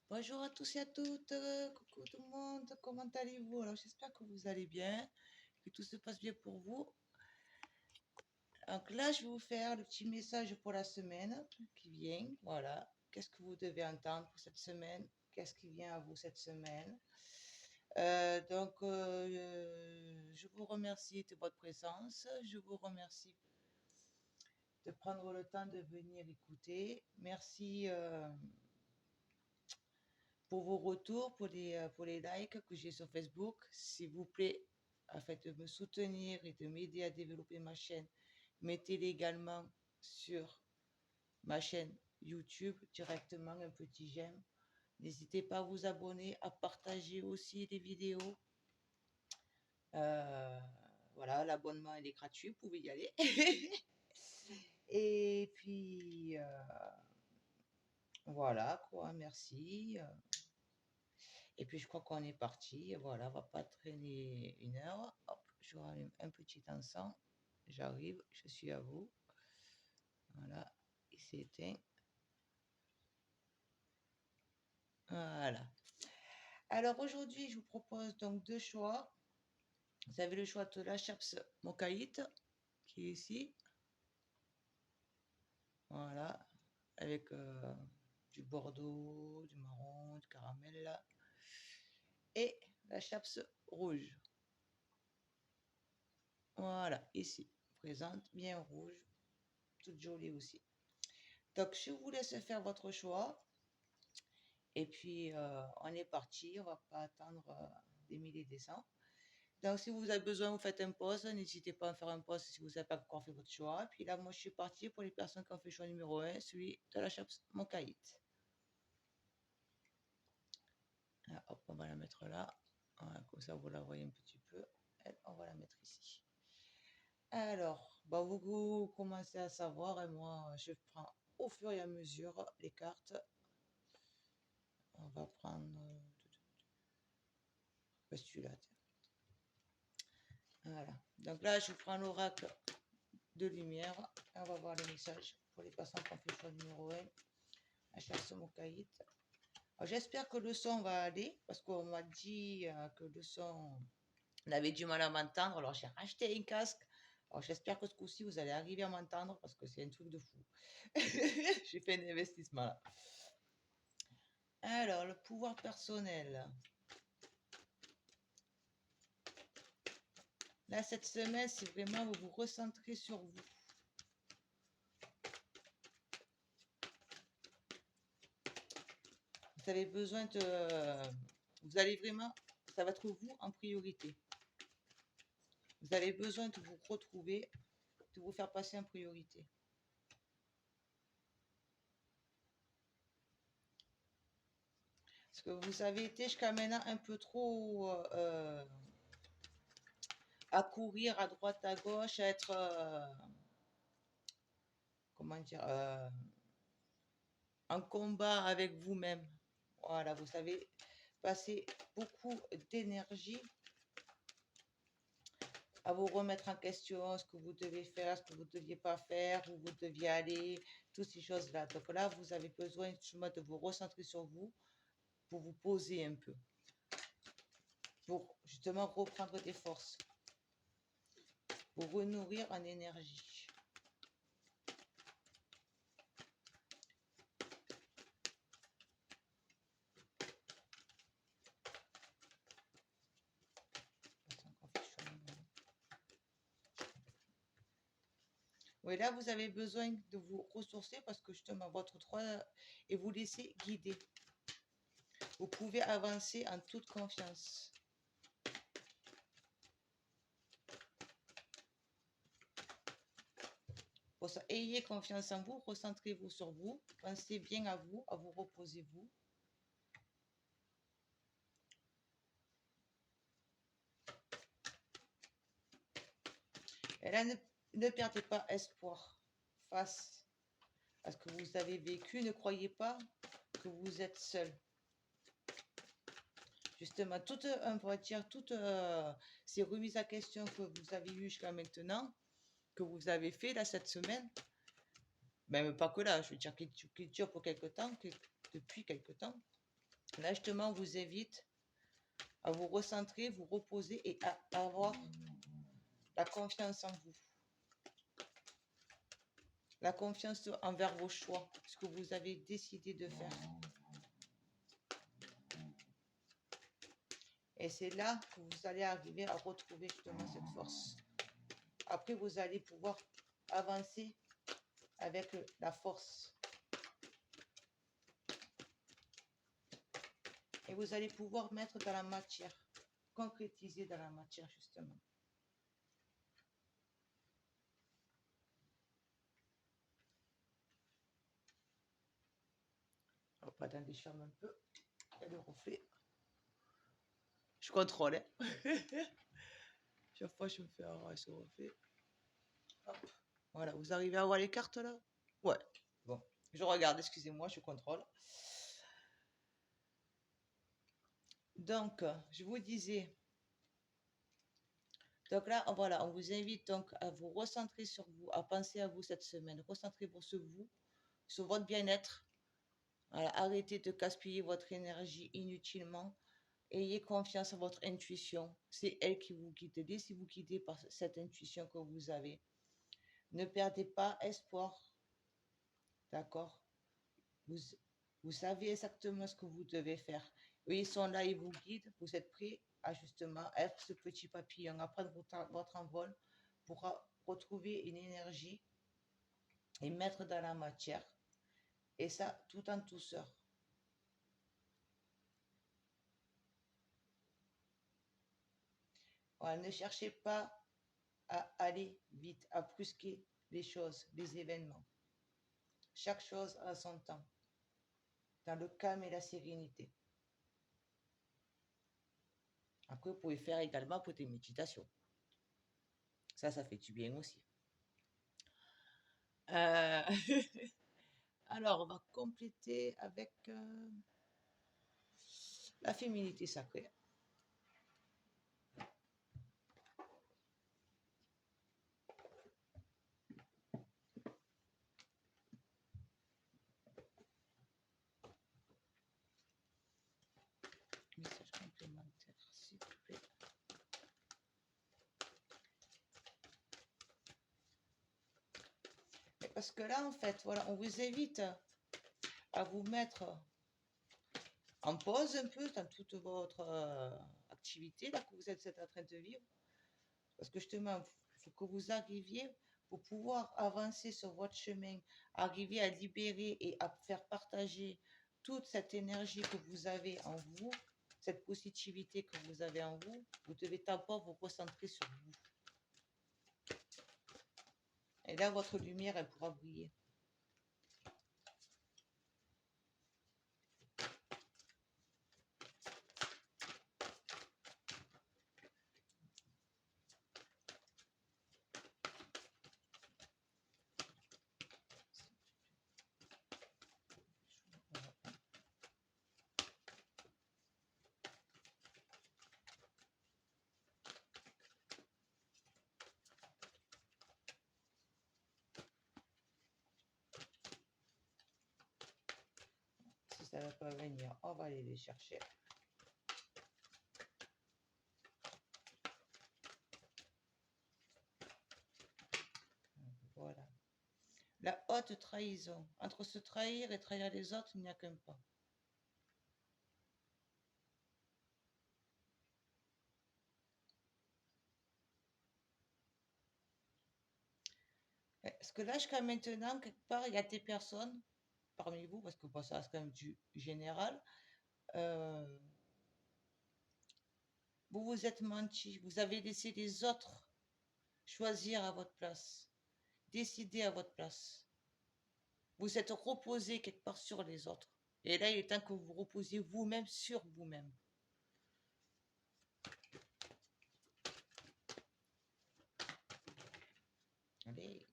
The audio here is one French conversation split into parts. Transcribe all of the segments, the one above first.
Bonjour à tous et à toutes, coucou tout le monde, comment allez-vous? Alors j'espère que vous allez bien, que tout se passe bien pour vous. Donc là, je vais vous faire le petit message pour la semaine qui vient. Voilà, qu'est-ce que vous devez entendre pour cette semaine? Qu'est-ce qui vient à vous cette semaine? Je vous remercie de votre présence. Je vous remercie de prendre le temps de venir écouter. Merci pour vos retours, pour les likes que j'ai sur Facebook. S'il vous plaît, afin de me soutenir et de m'aider à développer ma chaîne, mettez-les également sur ma chaîne YouTube directement un petit j'aime. N'hésitez pas à vous abonner, à partager aussi les vidéos. Euh, voilà, l'abonnement il est gratuit, vous pouvez y aller. Et puis voilà quoi, merci. Et puis je crois qu'on est parti. Voilà, on va pas traîner une heure. Hop, je rallume un petit encens. J'arrive, je suis à vous. Voilà, il s'est éteint. Voilà. Alors aujourd'hui, je vous propose donc deux choix. Vous avez le choix de la chaps mokaït, qui est ici. Voilà, avec du bordeaux, du marron, du caramel. Et la chaps rouge. Voilà, ici, présente, bien rouge, toute jolie aussi. Donc, je vous laisse faire votre choix. Et puis, on est parti. On va pas attendre des milliers des cents. Donc, si vous avez besoin, vous faites un pause. N'hésitez pas à faire un pause si vous n'avez pas encore fait votre choix. Et puis là, moi, je suis partie pour les personnes qui ont fait le choix numéro un, celui de la chape Mokaït. Ah, hop, on va la mettre là. Voilà, comme ça, vous la voyez un petit peu. Elle, on va la mettre ici. Alors, bah, vous commencez à savoir, et moi, je prends au fur et à mesure les cartes. On va prendre celui-là. Voilà. Donc là, je prends l'oracle de lumière. On va voir le message pour les personnes qui ont fait le choix numéro 1. La chasse Mokaït. J'espère que le son va aller parce qu'on m'a dit que le son, on avait du mal à m'entendre. Alors j'ai racheté un casque. Alors j'espère que ce coup-ci, vous allez arriver à m'entendre parce que c'est un truc de fou. J'ai fait un investissement là. Alors, le pouvoir personnel. Là, cette semaine, c'est vraiment vous vous recentrez sur vous. Vous avez besoin de... Vous allez vraiment... Ça va être vous en priorité. Vous avez besoin de vous retrouver, de vous faire passer en priorité. Parce que vous avez été jusqu'à maintenant un peu trop à courir à droite, à gauche, à être... comment dire en combat avec vous-même. Voilà, vous savez passer beaucoup d'énergie à vous remettre en question, ce que vous devez faire, ce que vous ne deviez pas faire, où vous deviez aller, toutes ces choses-là. Donc là, vous avez besoin justement de vous recentrer sur vous pour vous poser un peu, pour justement reprendre des forces, pour renourrir en énergie. Oui, là, vous avez besoin de vous ressourcer parce que justement, votre 3 et vous laisser guider. Vous pouvez avancer en toute confiance. Pour ça, ayez confiance en vous, recentrez-vous sur vous, pensez bien à vous reposer vous. Et là, ne perdez pas espoir face à ce que vous avez vécu. Ne croyez pas que vous êtes seul. Justement, on va dire, toutes ces remises à question que vous avez eues jusqu'à maintenant, que vous avez fait là cette semaine, même pas que là, je veux dire qui dure pour quelque temps, depuis quelque temps, Là, justement, on vous invite à vous recentrer, vous reposer et à avoir la confiance en vous. La confiance envers vos choix, ce que vous avez décidé de faire. Et c'est là que vous allez arriver à retrouver justement cette force. Après, vous allez pouvoir avancer avec la force. Et vous allez pouvoir mettre dans la matière, concrétiser dans la matière justement. On va pas attendre, je ferme un peu. Et le reflet. Je contrôle. Hein. Chaque fois, je me fais avoir ce reflet. Hop. Voilà, vous arrivez à voir les cartes là? Ouais. Bon, je regarde, excusez-moi, je contrôle. Donc, je vous disais, donc là, voilà, on vous invite donc à vous recentrer sur vous, à penser à vous cette semaine. Recentrez-vous sur vous, sur votre bien-être. Voilà, arrêtez de gaspiller votre énergie inutilement. Ayez confiance en votre intuition. C'est elle qui vous guide. Laissez-vous guider par cette intuition que vous avez. Ne perdez pas espoir. D'accord? Vous savez exactement ce que vous devez faire. Eux, ils sont là, ils vous guident. Vous êtes prêts à justement être ce petit papillon, à prendre votre envol pour retrouver une énergie et mettre dans la matière. Et ça, tout en douceur. Voilà, ne cherchez pas à aller vite, à brusquer les choses, les événements. Chaque chose a son temps, dans le calme et la sérénité. Après, vous pouvez faire également pour des méditations. Ça fait du bien aussi. Alors, on va compléter avec la féminité sacrée. Message complémentaire, s'il vous plaît. Et parce que là, en fait, voilà, on vous invite à vous mettre en pause un peu dans toute votre activité là, que vous êtes en train de vivre. Parce que justement, il faut que vous arriviez pour pouvoir avancer sur votre chemin, arriver à libérer et à faire partager toute cette énergie que vous avez en vous, cette positivité que vous avez en vous. Vous devez d'abord vous recentrer sur vous. Et là, votre lumière, elle pourra briller. Si ça ne va pas venir, on va aller les chercher. Voilà. La haute trahison. Entre se trahir et trahir les autres, il n'y a qu'un pas. Parce que là, jusqu'à maintenant, quelque part, il y a des personnes parmi vous, parce que bon, ça reste quand même du général, euh, vous vous êtes menti, vous avez laissé les autres choisir à votre place, décider à votre place. Vous êtes reposé quelque part sur les autres. Et là, il est temps que vous reposiez vous-même sur vous-même. Allez.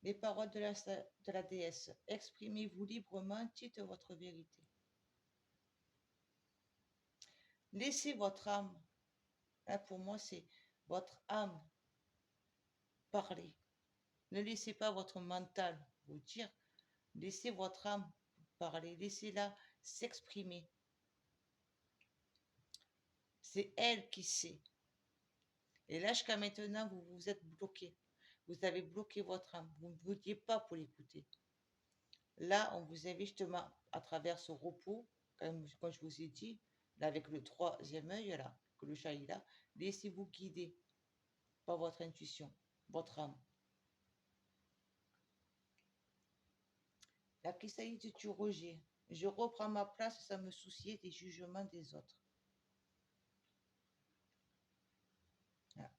Les paroles de la déesse. Exprimez-vous librement, dites votre vérité. Laissez votre âme. Là, pour moi, c'est votre âme parler. Ne laissez pas votre mental vous dire. Laissez votre âme parler. Laissez-la s'exprimer. C'est elle qui sait. Et là, jusqu'à maintenant, vous vous êtes bloqué. Vous avez bloqué votre âme. Vous ne vouliez pas pour l'écouter. Là, on vous invite justement à travers ce repos, comme je vous ai dit, là, avec le troisième œil, là, que le chat est là, laissez-vous guider par votre intuition, votre âme. La chrysalide du rejet. Je reprends ma place sans me soucier des jugements des autres.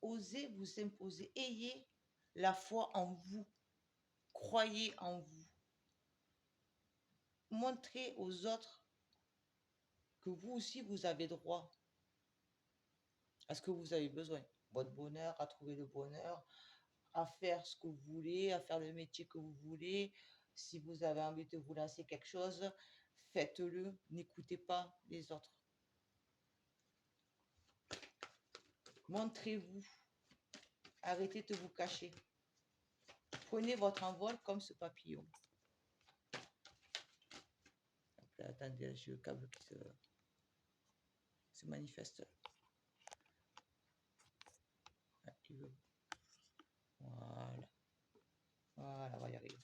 Osez vous imposer. Ayez la foi en vous. Croyez en vous. Montrez aux autres que vous aussi, vous avez droit à ce que vous avez besoin. Votre bonheur, à trouver le bonheur, à faire ce que vous voulez, à faire le métier que vous voulez. Si vous avez envie de vous lancer quelque chose, faites-le. N'écoutez pas les autres. Montrez-vous. Arrêtez de vous cacher. Prenez votre envol comme ce papillon. Là, attendez, j'ai le câble qui se manifeste. Voilà. Voilà, on va y arriver.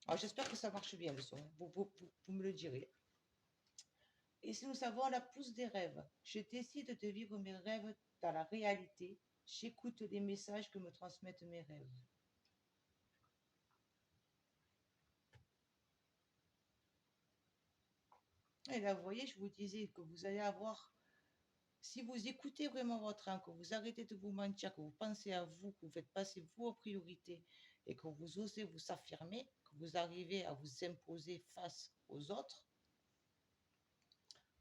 Alors, j'espère que ça marche bien le son. Vous me le direz. Et si nous savons la pousse des rêves, je décide de vivre mes rêves dans la réalité. J'écoute les messages que me transmettent mes rêves. Et là, vous voyez, je vous disais que vous allez avoir, si vous écoutez vraiment votre âme, que vous arrêtez de vous mentir, que vous pensez à vous, que vous faites passer vous aux priorités et que vous osez vous affirmer, que vous arrivez à vous imposer face aux autres,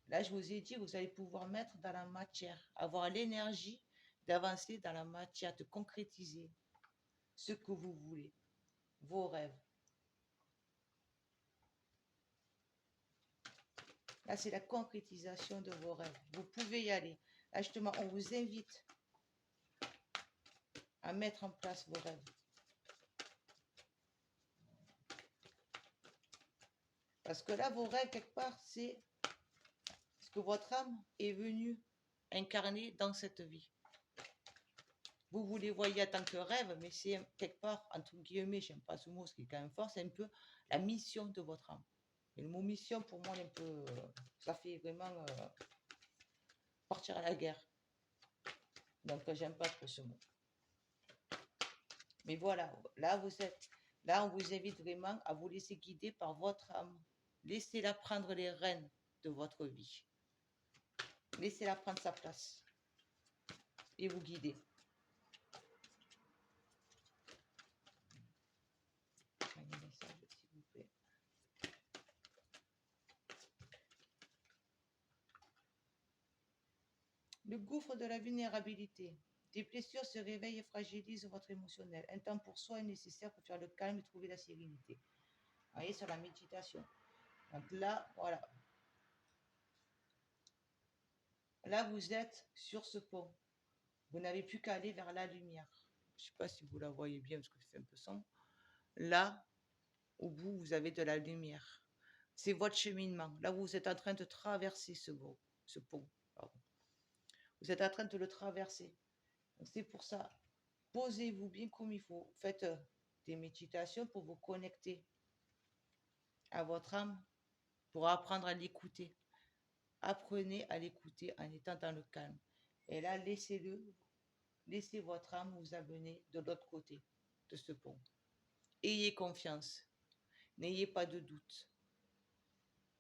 là, je vous ai dit, vous allez pouvoir mettre dans la matière, avoir l'énergie d'avancer dans la matière, de concrétiser ce que vous voulez, vos rêves. Là, c'est la concrétisation de vos rêves. Vous pouvez y aller. Là, justement, on vous invite à mettre en place vos rêves. Parce que là, vos rêves, quelque part, c'est ce que votre âme est venue incarner dans cette vie. Vous les voyez en tant que rêve, mais c'est quelque part, entre guillemets, j'aime pas ce mot, ce qui est quand même fort, c'est un peu la mission de votre âme. Et le mot mission, pour moi, un peu, ça fait vraiment partir à la guerre. Donc, j'aime pas trop ce mot. Mais voilà, là, on vous invite vraiment à vous laisser guider par votre âme. Laissez-la prendre les rênes de votre vie. Laissez-la prendre sa place et vous guider. Un message, s'il vous plaît. Le gouffre de la vulnérabilité. Des blessures se réveillent et fragilisent votre émotionnel. Un temps pour soi est nécessaire pour faire le calme et trouver la sérénité. Vous voyez, sur la méditation. Donc là, voilà. Là, vous êtes sur ce pont. Vous n'avez plus qu'à aller vers la lumière. Je ne sais pas si vous la voyez bien parce que c'est un peu sombre. Là, au bout, vous avez de la lumière. C'est votre cheminement. Là, vous êtes en train de traverser ce pont. Pardon. Vous êtes en train de le traverser. C'est pour ça, posez-vous bien comme il faut. Faites des méditations pour vous connecter à votre âme, pour apprendre à l'écouter. Apprenez à l'écouter en étant dans le calme. Et là, laissez votre âme vous amener de l'autre côté de ce pont. Ayez confiance. N'ayez pas de doute.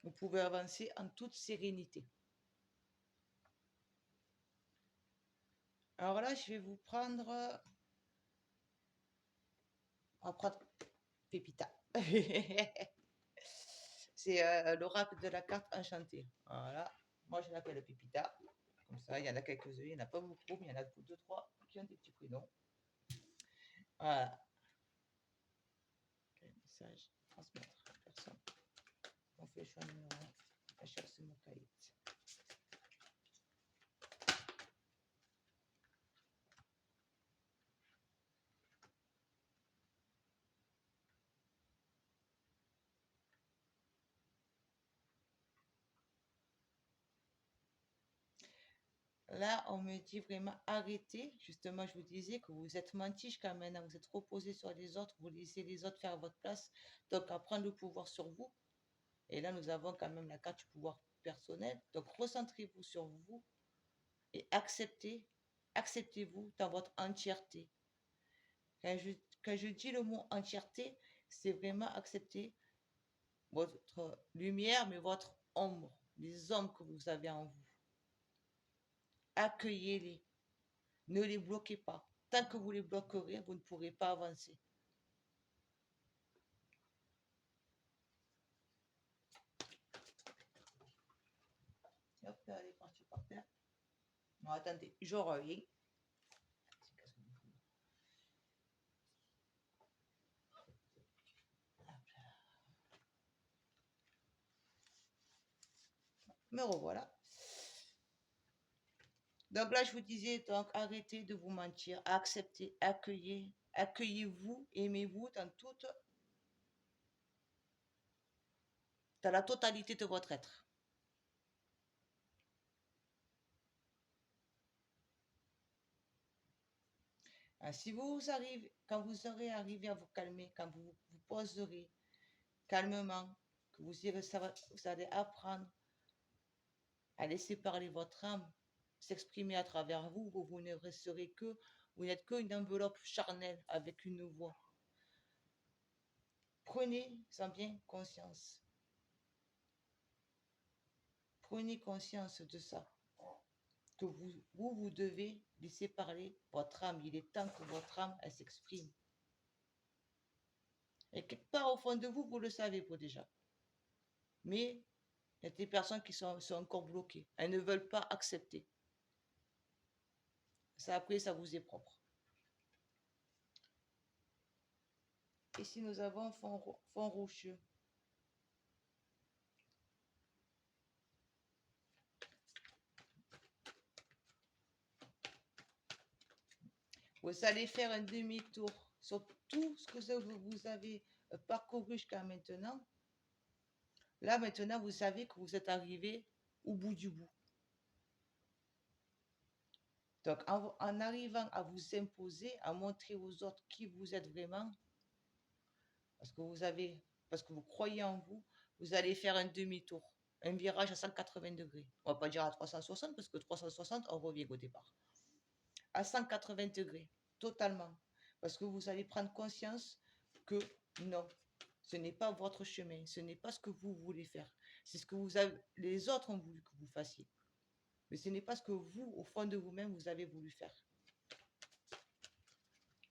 Vous pouvez avancer en toute sérénité. Alors là, je vais vous prendre... On va prendre Pépita. C'est l'oracle de la carte enchantée. Voilà. Moi, je l'appelle Pépita. Comme ça, il y en a quelques-uns. Il n'y en a pas beaucoup, mais il y en a 2, 3 qui ont des petits prénoms. Voilà. Quel message transmettre à personne. On fait le choix numéro 1. La chasse mon cahier. Là, on me dit vraiment arrêtez. Justement, je vous disais que vous êtes menti jusqu'à maintenant. Vous êtes reposé sur les autres. Vous laissez les autres faire votre place. Donc, à prendre le pouvoir sur vous. Et là, nous avons quand même la carte du pouvoir personnel. Donc, recentrez-vous sur vous et acceptez-vous dans votre entièreté. Quand je dis le mot entièreté, c'est vraiment accepter votre lumière, mais votre ombre, les ombres que vous avez en vous. Accueillez-les. Ne les bloquez pas. Tant que vous les bloquerez, vous ne pourrez pas avancer. Hop, là, elle est partie par terre. Non, attendez, je reviens. Me revoilà. Donc là, je vous disais, donc arrêtez de vous mentir, acceptez, accueillez-vous, aimez-vous dans la totalité de votre être. Si vous arrivez, quand vous serez arrivé à vous calmer, quand vous vous poserez calmement, que vous allez apprendre à laisser parler votre âme, s'exprimer à travers vous, vous ne resterez que, vous n'êtes qu'une enveloppe charnelle avec une voix. Prenez-en bien conscience. Prenez conscience de ça. Que vous devez laisser parler votre âme. Il est temps que votre âme, elle s'exprime. Et quelque part au fond de vous, vous le savez pour déjà. Mais il y a des personnes qui sont encore bloquées. Elles ne veulent pas accepter. Ça, après, ça vous est propre. Ici, nous avons fond rocheux. Vous allez faire un demi-tour sur tout ce que vous avez parcouru jusqu'à maintenant. Là, maintenant, vous savez que vous êtes arrivé au bout du bout. Donc, en arrivant à vous imposer, à montrer aux autres qui vous êtes vraiment, parce que vous croyez en vous, vous allez faire un demi-tour, un virage à 180 degrés. On ne va pas dire à 360, parce que 360, on revient au départ. À 180 degrés, totalement. Parce que vous allez prendre conscience que non, ce n'est pas votre chemin, ce n'est pas ce que vous voulez faire. C'est ce que les autres ont voulu que vous fassiez. Mais ce n'est pas ce que vous, au fond de vous-même, vous avez voulu faire.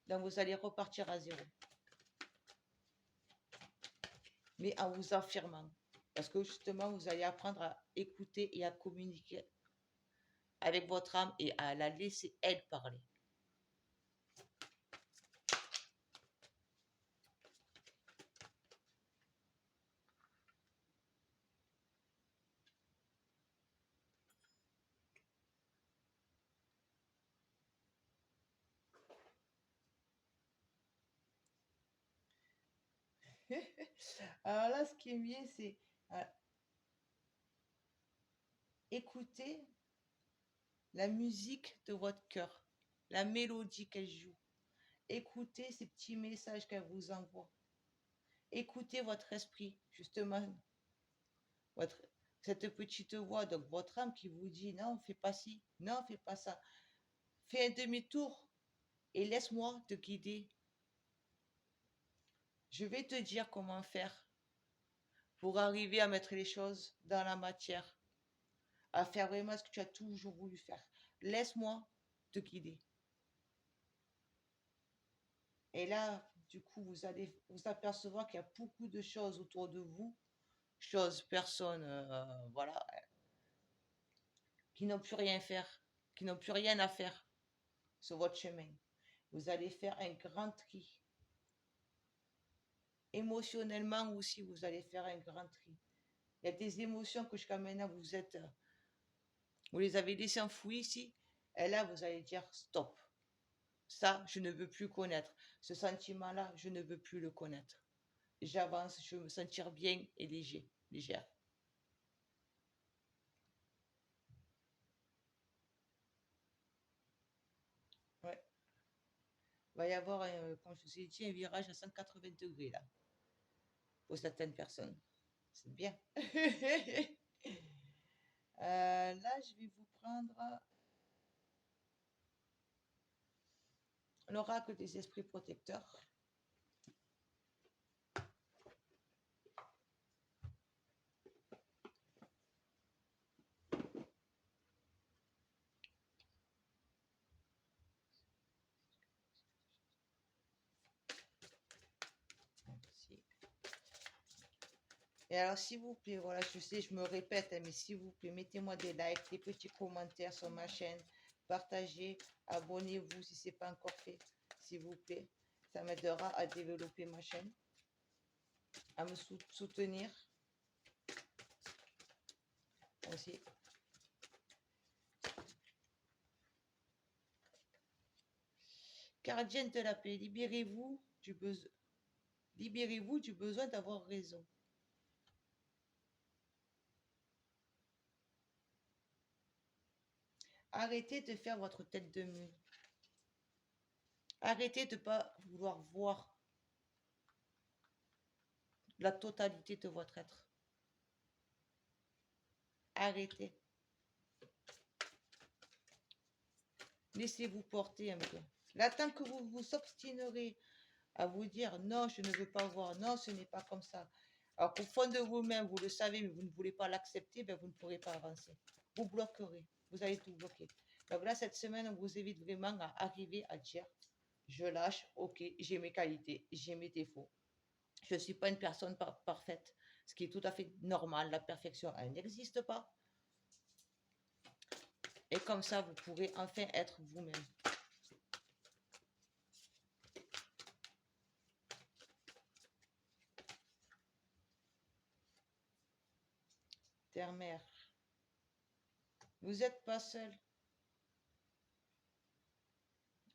Donc vous allez repartir à zéro. Mais en vous affirmant. Parce que justement, vous allez apprendre à écouter et à communiquer avec votre âme et à la laisser, elle, parler. Alors là, ce qui est bien, c'est écouter la musique de votre cœur, la mélodie qu'elle joue. Écoutez ces petits messages qu'elle vous envoie. Écoutez votre esprit, justement, cette petite voix, donc votre âme qui vous dit non, fais pas ci, non, fais pas ça. Fais un demi-tour et laisse-moi te guider. Je vais te dire comment faire pour arriver à mettre les choses dans la matière, à faire vraiment ce que tu as toujours voulu faire. Laisse-moi te guider. Et là, du coup, vous allez vous apercevoir qu'il y a beaucoup de choses autour de vous, choses, personnes, voilà, qui n'ont plus rien à faire, qui n'ont plus rien à faire sur votre chemin. Vous allez faire un grand tri. Émotionnellement aussi, vous allez faire un grand tri. Il y a des émotions que jusqu'à maintenant, vous les avez laissées enfouies ici. Et là, vous allez dire stop. Ça, je ne veux plus connaître. Ce sentiment-là, je ne veux plus le connaître. J'avance, je veux me sentir bien et légère. Il va y avoir, comme je vous ai dit, un virage à 180 degrés là, pour certaines personnes. C'est bien. Là, je vais vous prendre l'oracle des esprits protecteurs. Et alors, s'il vous plaît, voilà, je sais, je me répète, hein, mais s'il vous plaît, mettez-moi des likes, des petits commentaires sur ma chaîne, partagez, abonnez-vous si ce n'est pas encore fait, s'il vous plaît. Ça m'aidera à développer ma chaîne, à me soutenir aussi. Gardienne de la paix, libérez-vous du besoin d'avoir raison. Arrêtez de faire votre tête de mule. Arrêtez de ne pas vouloir voir la totalité de votre être. Arrêtez. Laissez-vous porter un peu. Là, tant que vous vous obstinerez à vous dire non, je ne veux pas voir, non, ce n'est pas comme ça. Alors qu'au fond de vous-même, vous le savez, mais vous ne voulez pas l'accepter, ben vous ne pourrez pas avancer. Vous bloquerez. Vous allez tout bloquer. Donc là, cette semaine, on vous évite vraiment à arriver à dire je lâche, ok, j'ai mes qualités, j'ai mes défauts. Je ne suis pas une personne parfaite, ce qui est tout à fait normal. La perfection, elle n'existe pas. Et comme ça, vous pourrez enfin être vous-même. Terre-mère, vous n'êtes pas seul.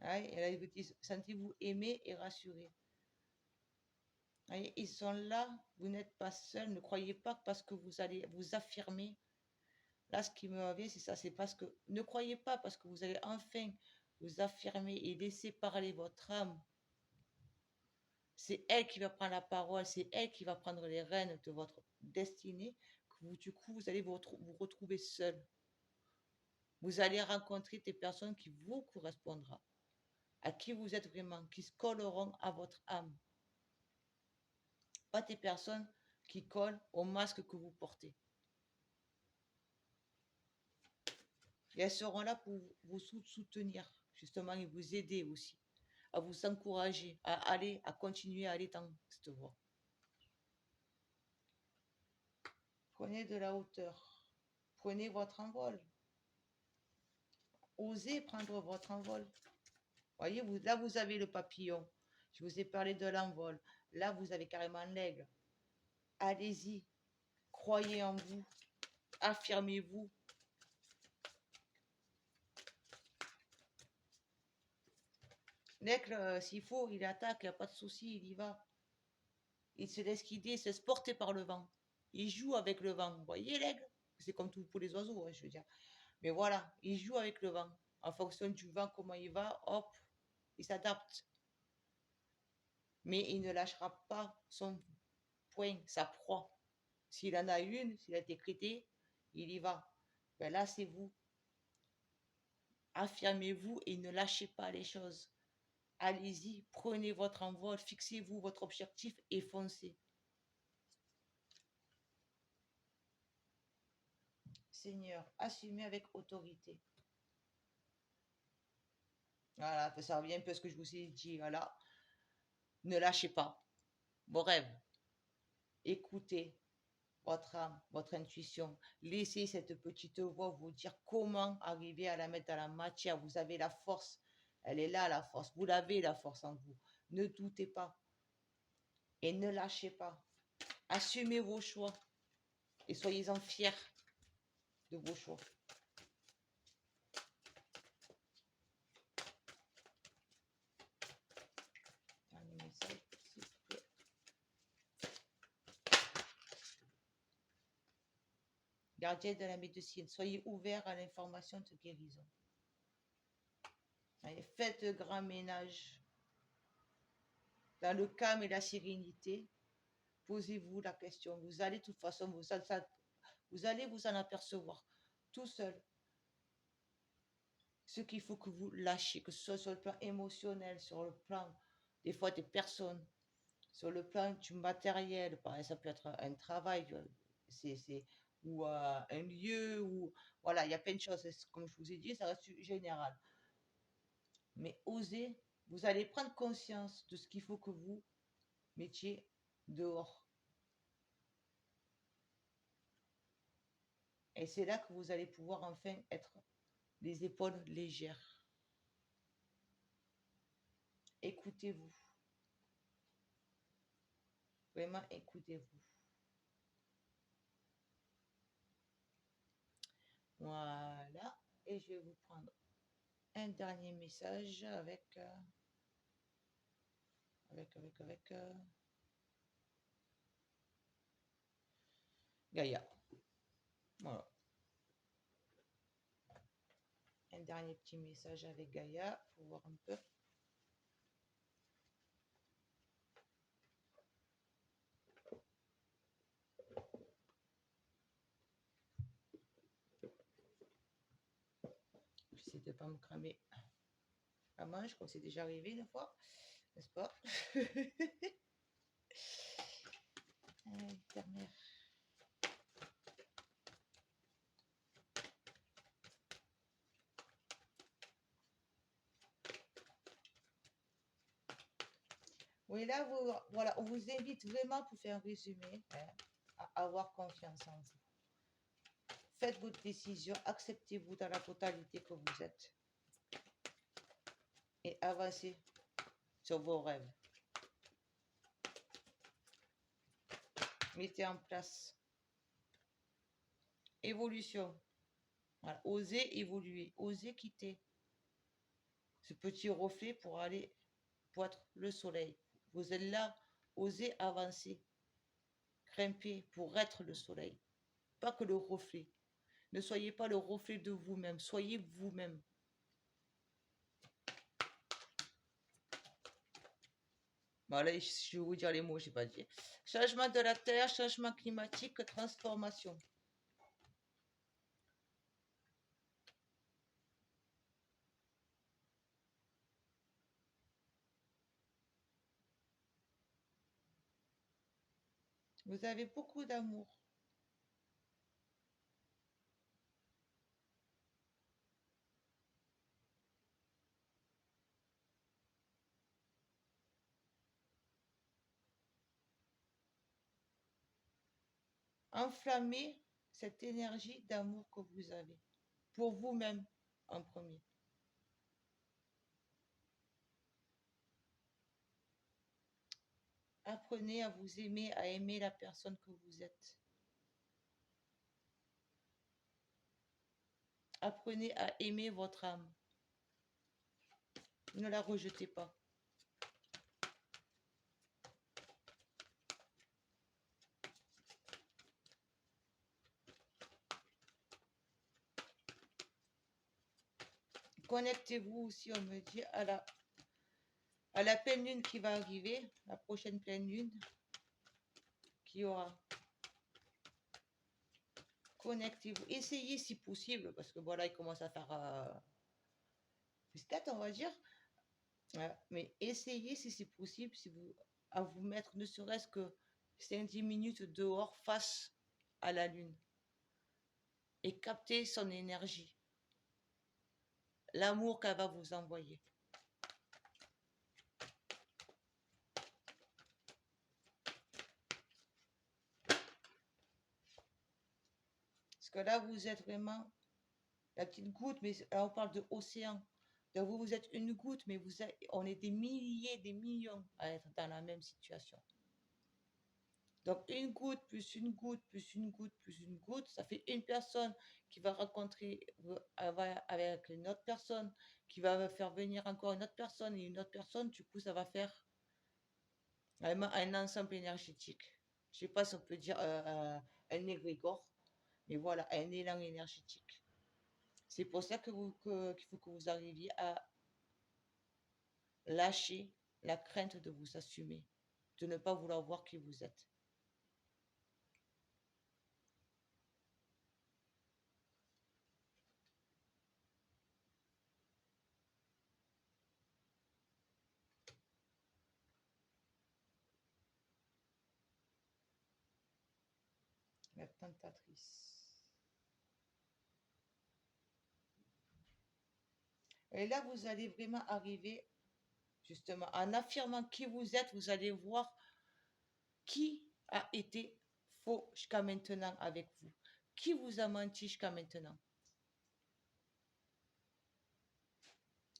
Et là, ils vous disent, sentez-vous aimé et rassuré. Ils sont là, vous n'êtes pas seul. Ne croyez pas que parce que vous allez vous affirmer. Là, ce qui me revient, c'est ça, c'est parce que ne croyez pas parce que vous allez enfin vous affirmer et laisser parler votre âme. C'est elle qui va prendre la parole, c'est elle qui va prendre les rênes de votre destinée. Que vous, du coup, vous allez vous retrouver seul. Vous allez rencontrer des personnes qui vous correspondront, à qui vous êtes vraiment, qui se colleront à votre âme. Pas des personnes qui collent au masque que vous portez. Et elles seront là pour vous soutenir, justement, et vous aider aussi, à vous encourager, à continuer à aller dans cette voie. Prenez de la hauteur. Prenez votre envol. Osez prendre votre envol. Voyez, là, vous avez le papillon. Je vous ai parlé de l'envol. Là, vous avez carrément l'aigle. Allez-y. Croyez en vous. Affirmez-vous. L'aigle, s'il faut, il attaque, il n'y a pas de souci, il y va. Il se laisse guider, il se laisse porter par le vent. Il joue avec le vent. Vous voyez l'aigle? C'est comme tout pour les oiseaux, hein, je veux dire. Mais voilà, il joue avec le vent. En fonction du vent, comment il va, hop, il s'adapte. Mais il ne lâchera pas son point, sa proie. S'il en a une, s'il a été crété, il y va. Ben là, c'est vous. Affirmez-vous et ne lâchez pas les choses. Allez-y, prenez votre envol, fixez-vous votre objectif et foncez. Seigneur, assumez avec autorité. Voilà, ça revient un peu à ce que je vous ai dit. Voilà. Ne lâchez pas vos rêves. Écoutez votre âme, votre intuition. Laissez cette petite voix vous dire comment arriver à la mettre dans la matière. Vous avez la force. Elle est là, la force. Vous l'avez, la force en vous. Ne doutez pas. Et ne lâchez pas. Assumez vos choix. Et soyez-en fiers de vos choix. Gardien de la médecine, soyez ouverts à l'information de guérison. Allez, faites le grand ménage dans le calme et la sérénité, posez-vous la question. Vous allez de toute façon, vous allez vous en apercevoir tout seul. Ce qu'il faut que vous lâchiez, que ce soit sur le plan émotionnel, sur le plan des fois des personnes, sur le plan du matériel, par exemple, ça peut être un travail, ou un lieu, ou voilà, il y a plein de choses. Comme je vous ai dit, ça reste général. Mais osez, vous allez prendre conscience de ce qu'il faut que vous mettiez dehors. Et c'est là que vous allez pouvoir enfin être les épaules légères. Écoutez-vous. Vraiment, écoutez-vous. Voilà. Et je vais vous prendre un dernier message avec Gaïa. Voilà. Un dernier petit message avec Gaïa pour voir un peu. J'essaie de ne pas me cramer la manche comme c'est déjà arrivé une fois, n'est-ce pas? Dernière. Oui, là, voilà, on vous invite vraiment, pour faire un résumé, à avoir confiance en vous. Faites votre décision, acceptez-vous dans la totalité que vous êtes et avancez sur vos rêves. Mettez en place. Évolution. Voilà. Osez évoluer, osez quitter ce petit reflet pour être le soleil. Vous êtes là, osez avancer, grimper pour être le soleil, pas que le reflet. Ne soyez pas le reflet de vous-même, soyez vous-même. Voilà, je vais vous dire les mots, je n'ai pas dit. Changement de la terre, changement climatique, transformation. Vous avez beaucoup d'amour. Enflammez cette énergie d'amour que vous avez pour vous-même en premier. Apprenez à vous aimer, à aimer la personne que vous êtes. Apprenez à aimer votre âme. Ne la rejetez pas. Connectez-vous aussi, on me dit, à la pleine lune qui va arriver, la prochaine pleine lune qui aura. Connectez-vous. Essayez si possible, parce que voilà, il commence à faire tête, on va dire. Mais essayez si c'est possible, à vous mettre ne serait-ce que 5-10 minutes dehors face à la lune et capter son énergie, l'amour qu'elle va vous envoyer. Parce que là, vous êtes vraiment la petite goutte, mais là, on parle de océan. Donc vous êtes une goutte, mais on est des milliers, des millions à être dans la même situation. Donc une goutte, plus une goutte, plus une goutte, plus une goutte, ça fait une personne qui va rencontrer avec une autre personne, qui va faire venir encore une autre personne et une autre personne. Du coup, ça va faire vraiment un ensemble énergétique. Je ne sais pas si on peut dire un égrégore, mais voilà, un élan énergétique. C'est pour ça qu'il faut que vous arriviez à lâcher la crainte de vous assumer, de ne pas vouloir voir qui vous êtes. La tentatrice. Et là, vous allez vraiment arriver, justement, en affirmant qui vous êtes, vous allez voir qui a été faux jusqu'à maintenant avec vous. Qui vous a menti jusqu'à maintenant.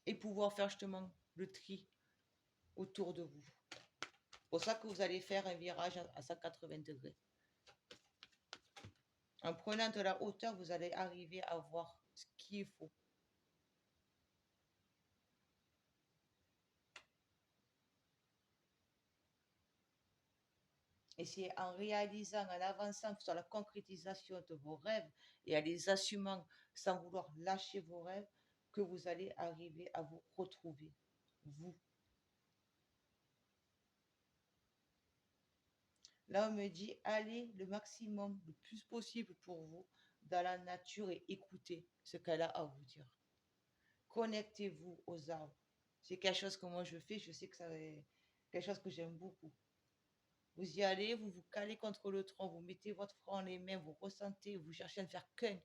Et pouvoir faire justement le tri autour de vous. C'est pour ça que vous allez faire un virage à 180 degrés. En prenant de la hauteur, vous allez arriver à voir ce qui est faux. Et c'est en réalisant, en avançant sur la concrétisation de vos rêves et en les assumant sans vouloir lâcher vos rêves, que vous allez arriver à vous retrouver, vous. Là, on me dit, allez le maximum, le plus possible pour vous, dans la nature et écoutez ce qu'elle a à vous dire. Connectez-vous aux arbres. C'est quelque chose que moi je fais, je sais que c'est quelque chose que j'aime beaucoup. Vous y allez, vous vous calez contre le tronc, vous mettez votre front en les mains, vous ressentez, vous cherchez à ne faire qu'un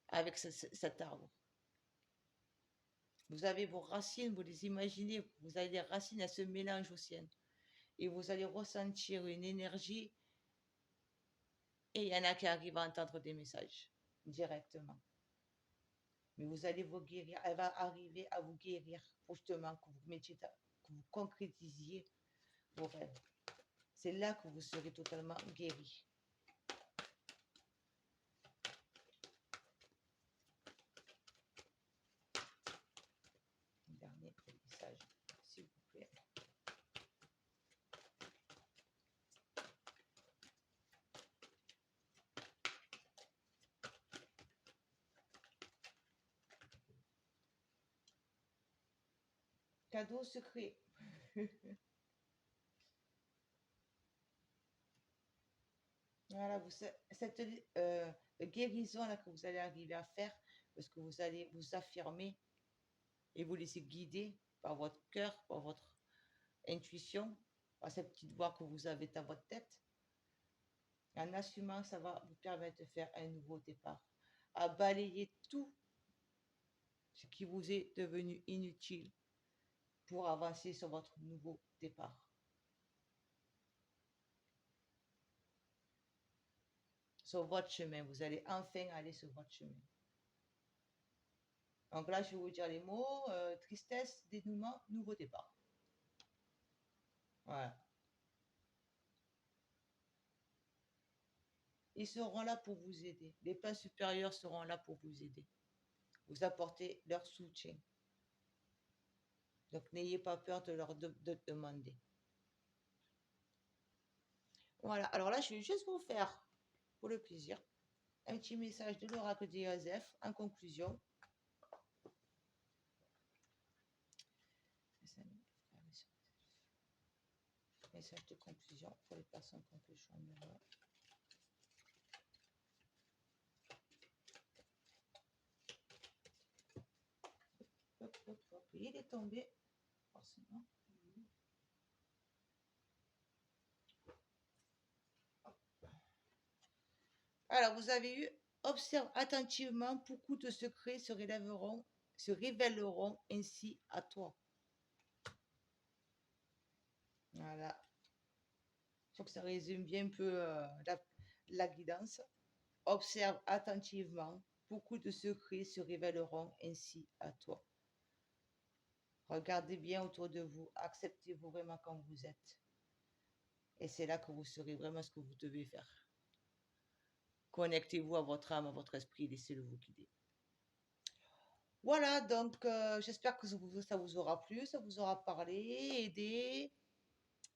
avec cet arbre. Vous avez vos racines, vous les imaginez, vous avez des racines, elles se mélangent aux siennes. Et vous allez ressentir une énergie et il y en a qui arrivent à entendre des messages directement. Mais vous allez vous guérir, elle va arriver à vous guérir pour justement que vous mettiez, que vous concrétisiez vos rêves. C'est là que vous serez totalement guéri. Dernier message, s'il vous plaît. Cadeau secret. Voilà, cette guérison là que vous allez arriver à faire, parce que vous allez vous affirmer et vous laisser guider par votre cœur, par votre intuition, par cette petite voix que vous avez dans votre tête. En assumant, ça va vous permettre de faire un nouveau départ, à balayer tout ce qui vous est devenu inutile pour avancer sur votre nouveau départ. Sur votre chemin, vous allez enfin aller sur votre chemin. Donc là, je vais vous dire les mots, tristesse, dénouement, nouveau départ. Voilà. Ils seront là pour vous aider. Les plans supérieurs seront là pour vous aider. Vous apporter leur soutien. Donc n'ayez pas peur de leur demander. Voilà, alors là, je vais juste vous faire, pour le plaisir, un petit message de l'oracle de Joseph en conclusion. Message de conclusion pour les personnes qui ont pu joindre. Hop, hop, hop. Il est tombé, forcément. Alors, vous avez eu, observe attentivement, beaucoup de secrets se révéleront ainsi à toi. Voilà. Je trouve que ça résume bien un peu la guidance. Observe attentivement, beaucoup de secrets se révéleront ainsi à toi. Regardez bien autour de vous, acceptez-vous vraiment comme vous êtes. Et c'est là que vous saurez vraiment ce que vous devez faire. Connectez-vous à votre âme, à votre esprit, laissez-le vous guider. Voilà, donc j'espère que ça vous aura plu, ça vous aura parlé, aidé.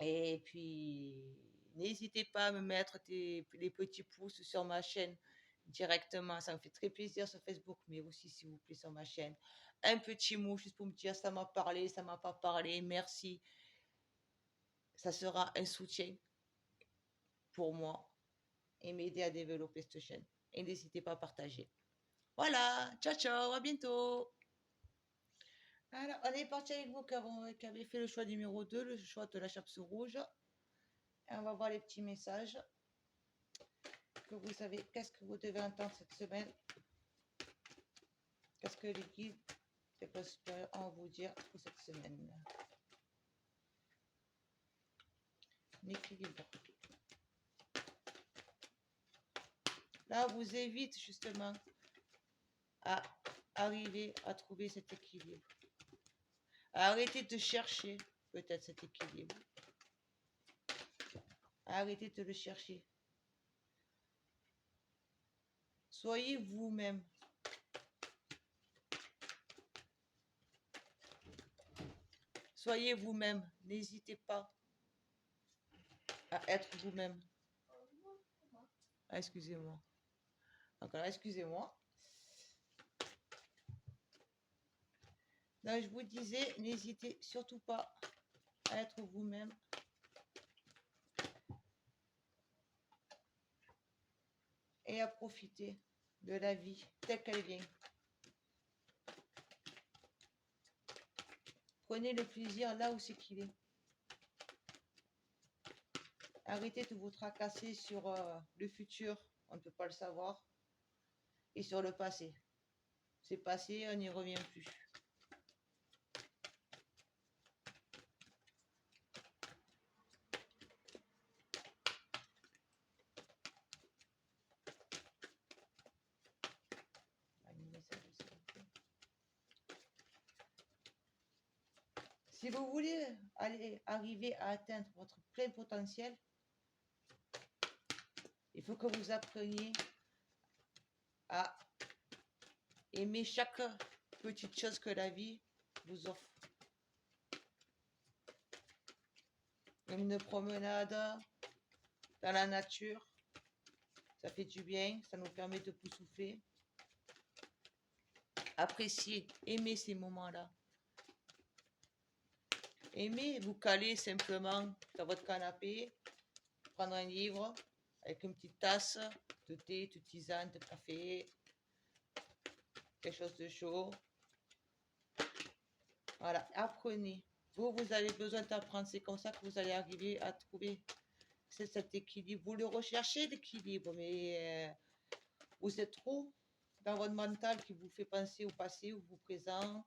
Et puis, n'hésitez pas à me mettre les petits pouces sur ma chaîne directement. Ça me fait très plaisir sur Facebook, mais aussi, s'il vous plaît, sur ma chaîne. Un petit mot juste pour me dire ça m'a parlé, ça m'a pas parlé, merci. Ça sera un soutien pour moi et m'aider à développer cette chaîne. Et n'hésitez pas à partager. Voilà, ciao ciao, à bientôt. Alors, on est parti avec vous qui avez fait le choix numéro 2, le choix de la chape rouge. Et on va voir les petits messages que vous savez. Qu'est-ce que vous devez entendre cette semaine? Qu'est-ce que les guides des prospères ont vous dire pour cette semaine? L'équilibre. Là, on vous évite justement à arriver à trouver cet équilibre. À arrêter de chercher peut-être cet équilibre. À arrêter de le chercher. Soyez vous-même. Soyez vous-même. N'hésitez pas à être vous-même. Ah, excusez-moi. Encore, excusez-moi. Donc, je vous disais, n'hésitez surtout pas à être vous-même. Et à profiter de la vie telle qu'elle vient. Prenez le plaisir là où c'est qu'il est. Arrêtez de vous tracasser sur le futur, on ne peut pas le savoir, et sur le passé. C'est passé, on n'y revient plus. Si vous voulez arriver à atteindre votre plein potentiel, il faut que vous appreniez à aimer chaque petite chose que la vie vous offre. Une promenade dans la nature, ça fait du bien, ça nous permet de vous souffler. Appréciez, aimez ces moments-là. Aimez vous caler simplement dans votre canapé, prendre un livre avec une petite tasse de thé, de tisane, de café, quelque chose de chaud. Voilà, apprenez. Vous avez besoin d'apprendre. C'est comme ça que vous allez arriver à trouver cet équilibre. Vous le recherchez, l'équilibre, mais vous êtes trop dans votre mental qui vous fait penser au passé, au présent,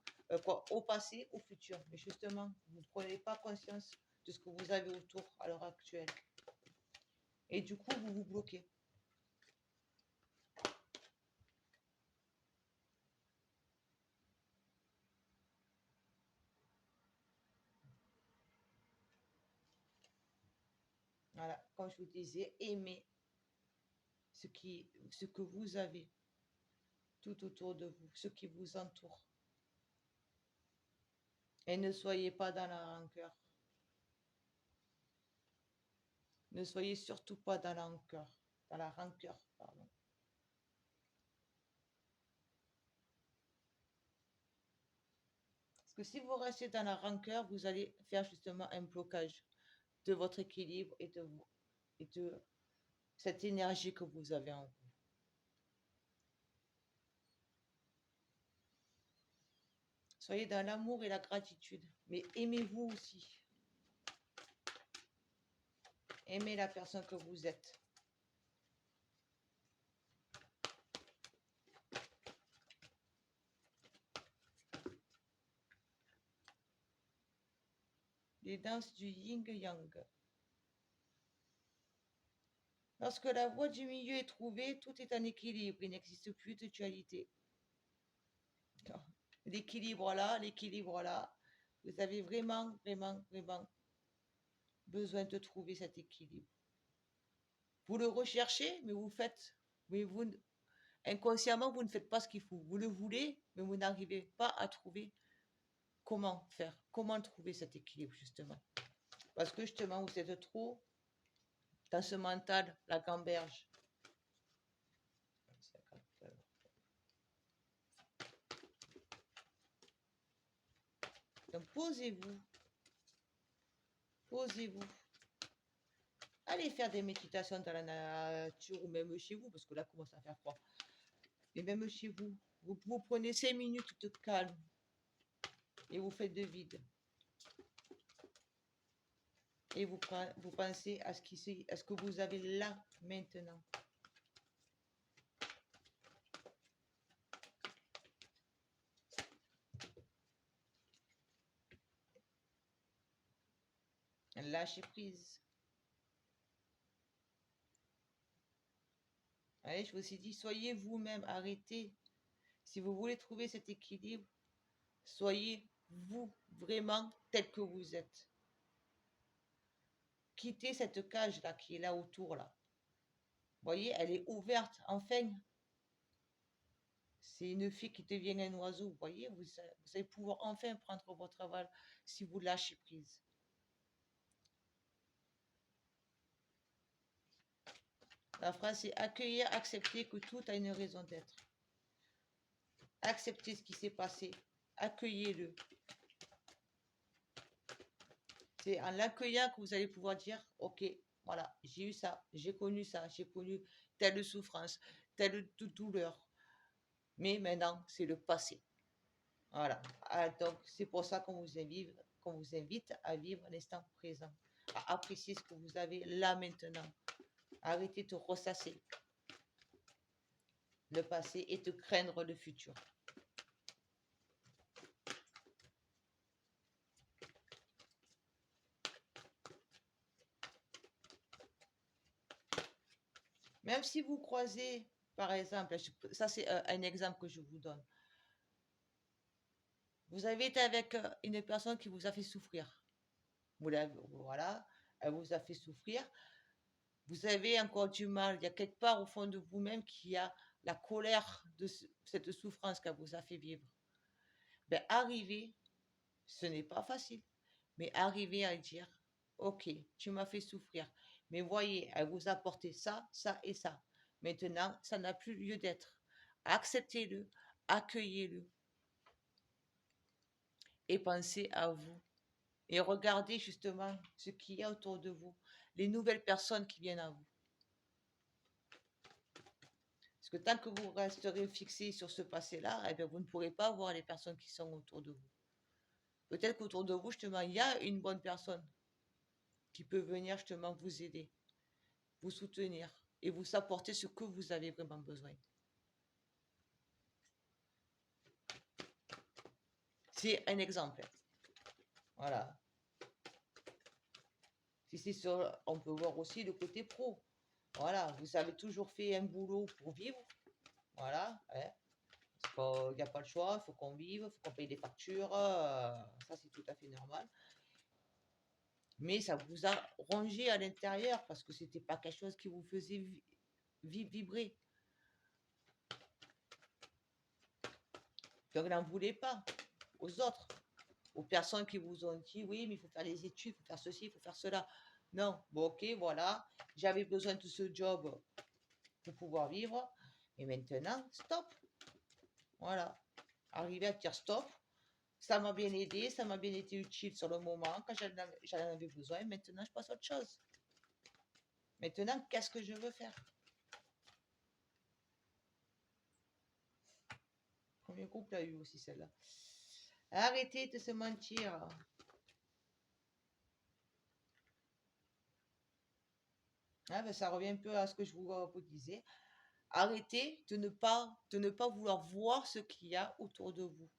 au passé, au futur. Mais justement, vous ne prenez pas conscience de ce que vous avez autour à l'heure actuelle. Et du coup, vous vous bloquez. Voilà, comme je vous disais, aimez ce que vous avez tout autour de vous, ce qui vous entoure. Et ne soyez pas dans la rancœur. Ne soyez surtout pas dans la rancœur. Dans la rancœur, pardon. Parce que si vous restez dans la rancœur, vous allez faire justement un blocage de votre équilibre et de cette énergie que vous avez en vous. Soyez dans l'amour et la gratitude, mais aimez-vous aussi. Aimez la personne que vous êtes. Les danses du yin-yang. Lorsque la voie du milieu est trouvée, tout est en équilibre. Il n'existe plus de dualité. L'équilibre là, vous avez vraiment, vraiment, vraiment besoin de trouver cet équilibre. Vous le recherchez, mais inconsciemment, vous ne faites pas ce qu'il faut. Vous le voulez, mais vous n'arrivez pas à trouver comment faire, comment trouver cet équilibre, justement. Parce que justement, vous êtes trop dans ce mental, la gamberge. Donc, posez-vous. Posez-vous. Allez faire des méditations dans la nature ou même chez vous, parce que là, commence à faire froid. Et même chez vous, vous prenez 5 minutes de calme et vous faites de vide. Et vous pensez à ce que vous avez là, maintenant. Lâchez prise. Allez, je vous ai dit, soyez vous-même, arrêtez. Si vous voulez trouver cet équilibre, soyez vous, vraiment, tel que vous êtes. Quittez cette cage-là qui est là autour, là. Vous voyez, elle est ouverte, enfin. C'est une fille qui devient un oiseau, vous voyez, vous allez pouvoir enfin prendre votre travail si vous lâchez prise. La phrase c'est accueillir, accepter que tout a une raison d'être. Acceptez ce qui s'est passé, accueillez-le. C'est en l'accueillant que vous allez pouvoir dire, ok, voilà, j'ai eu ça, j'ai connu telle souffrance, telle douleur. Mais maintenant, c'est le passé. Voilà. Donc, c'est pour ça qu'on vous invite à vivre l'instant présent, à apprécier ce que vous avez là maintenant. Arrêtez de ressasser le passé et de craindre le futur. Même si vous croisez, par exemple, ça c'est un exemple que je vous donne. Vous avez été avec une personne qui vous a fait souffrir. Voilà, elle vous a fait souffrir. Vous avez encore du mal. Il y a quelque part au fond de vous-même qui a la colère de cette souffrance qu'elle vous a fait vivre. Ben, arriver, ce n'est pas facile, mais arriver à dire, ok, tu m'as fait souffrir, mais voyez, elle vous a apporté ça, ça et ça. Maintenant, ça n'a plus lieu d'être. Acceptez-le, accueillez-le et pensez à vous. Et regardez justement ce qu'il y a autour de vous, les nouvelles personnes qui viennent à vous. Parce que tant que vous resterez fixé sur ce passé-là, eh bien, vous ne pourrez pas voir les personnes qui sont autour de vous. Peut-être qu'autour de vous, justement, il y a une bonne personne qui peut venir justement vous aider, vous soutenir et vous apporter ce que vous avez vraiment besoin. C'est un exemple. Voilà. Si c'est sur, on peut voir aussi le côté pro. Voilà, vous avez toujours fait un boulot pour vivre. Voilà. Hein. Il n'y a pas le choix, il faut qu'on vive, il faut qu'on paye des factures. Ça, c'est tout à fait normal. Mais ça vous a rongé à l'intérieur parce que c'était pas quelque chose qui vous faisait vibrer. Donc n'en voulez pas aux autres, aux personnes qui vous ont dit oui, mais il faut faire les études, il faut faire ceci, il faut faire cela. Non, bon ok, voilà, j'avais besoin de ce job pour pouvoir vivre, et maintenant, stop. Voilà, arriver à dire stop, ça m'a bien aidé, ça m'a bien été utile sur le moment, quand j'en avais besoin, maintenant je passe à autre chose. Maintenant, qu'est-ce que je veux faire? Combien de couple a eu aussi celle-là? Arrêtez de se mentir. Ah, ben, ça revient un peu à ce que je vous disais. Arrêtez de ne pas vouloir voir ce qu'il y a autour de vous,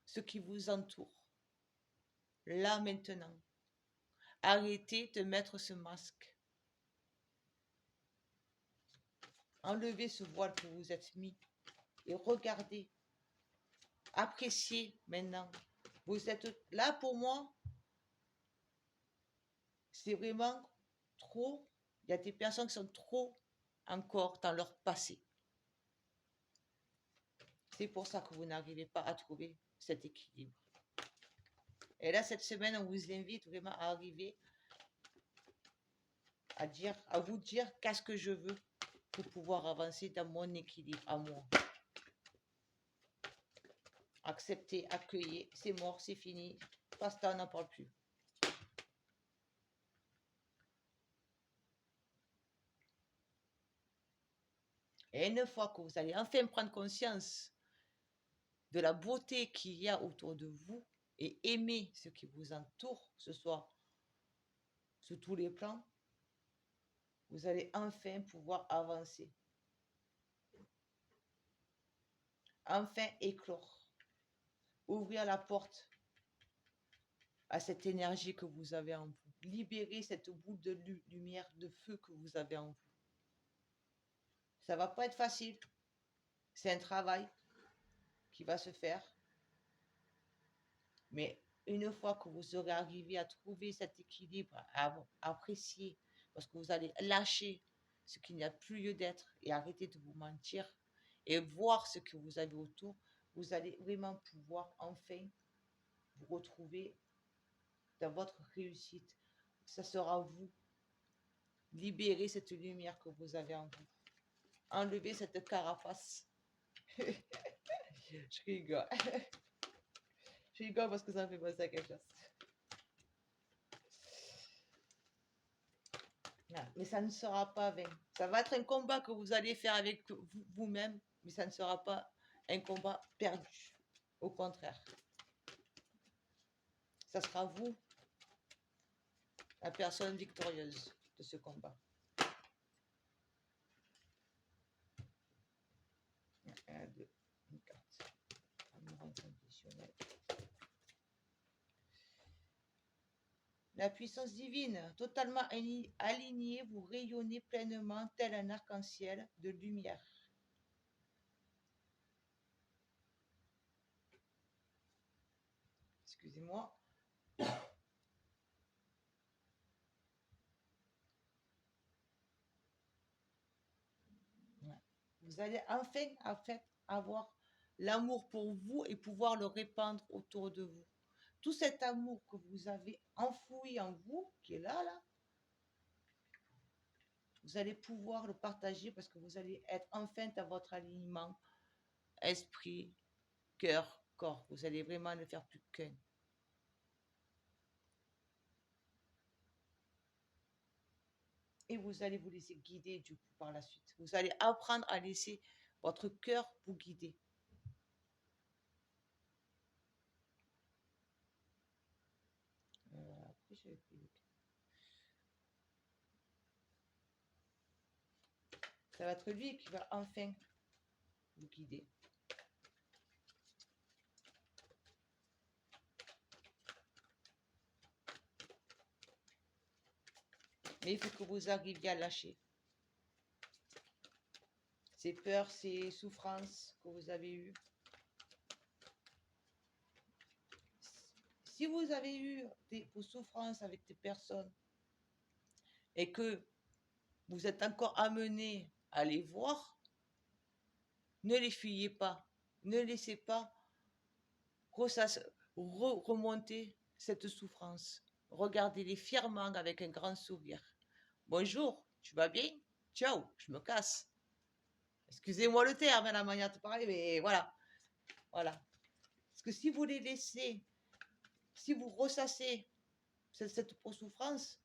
ce qui vous entoure, là maintenant. Arrêtez de mettre ce masque. Enlevez ce voile que vous êtes mis et regardez. Appréciez maintenant. Vous êtes là pour moi. C'est vraiment trop. Il y a des personnes qui sont trop encore dans leur passé. C'est pour ça que vous n'arrivez pas à trouver cet équilibre. Et là, cette semaine, on vous invite vraiment à arriver à vous dire qu'est-ce que je veux pour pouvoir avancer dans mon équilibre à moi. acceptez, accueillez, c'est mort, c'est fini, basta, on n'en parle plus. Et une fois que vous allez enfin prendre conscience de la beauté qu'il y a autour de vous et aimer ce qui vous entoure, que ce soit sur tous les plans, vous allez enfin pouvoir avancer. Enfin éclore. Ouvrir la porte à cette énergie que vous avez en vous. Libérer cette boule de lumière, de feu que vous avez en vous. Ça va pas être facile. C'est un travail qui va se faire. Mais une fois que vous aurez arrivé à trouver cet équilibre, à apprécier, parce que vous allez lâcher ce qu'il n'y a plus lieu d'être et arrêter de vous mentir et voir ce que vous avez autour, vous allez vraiment pouvoir enfin vous retrouver dans votre réussite. Ça sera vous. Libérer cette lumière que vous avez en vous. Enlever cette carapace. Je rigole. Je rigole parce que ça me fait penser à quelque chose. Mais ça ne sera pas vain. Ça va être un combat que vous allez faire avec vous-même, mais ça ne sera pas un combat perdu. Au contraire. Ça sera vous, la personne victorieuse de ce combat. 1, 2, 4. Amour inconditionnel. La puissance divine, totalement alignée, vous rayonnez pleinement tel un arc-en-ciel de lumière. Excusez-moi. Vous allez enfin, en fait, avoir l'amour pour vous et pouvoir le répandre autour de vous. Tout cet amour que vous avez enfoui en vous, qui est là, vous allez pouvoir le partager parce que vous allez être enfin dans votre alignement esprit, cœur, corps. Vous allez vraiment ne faire plus qu'un. Et vous allez vous laisser guider du coup par la suite. Vous allez apprendre à laisser votre cœur vous guider. Après, j'avais pris le... Ça va être lui qui va enfin vous guider. Mais il faut que vous arriviez à lâcher ces peurs, ces souffrances que vous avez eues. Si vous avez eu vos souffrances avec des personnes et que vous êtes encore amené à les voir, ne les fuyez pas. Ne laissez pas remonter cette souffrance. Regardez-les fièrement avec un grand sourire. Bonjour, tu vas bien? Ciao, je me casse. Excusez-moi le terme, la manière de parler, mais voilà. Voilà. Parce que si vous les laissez, si vous ressassez cette souffrance,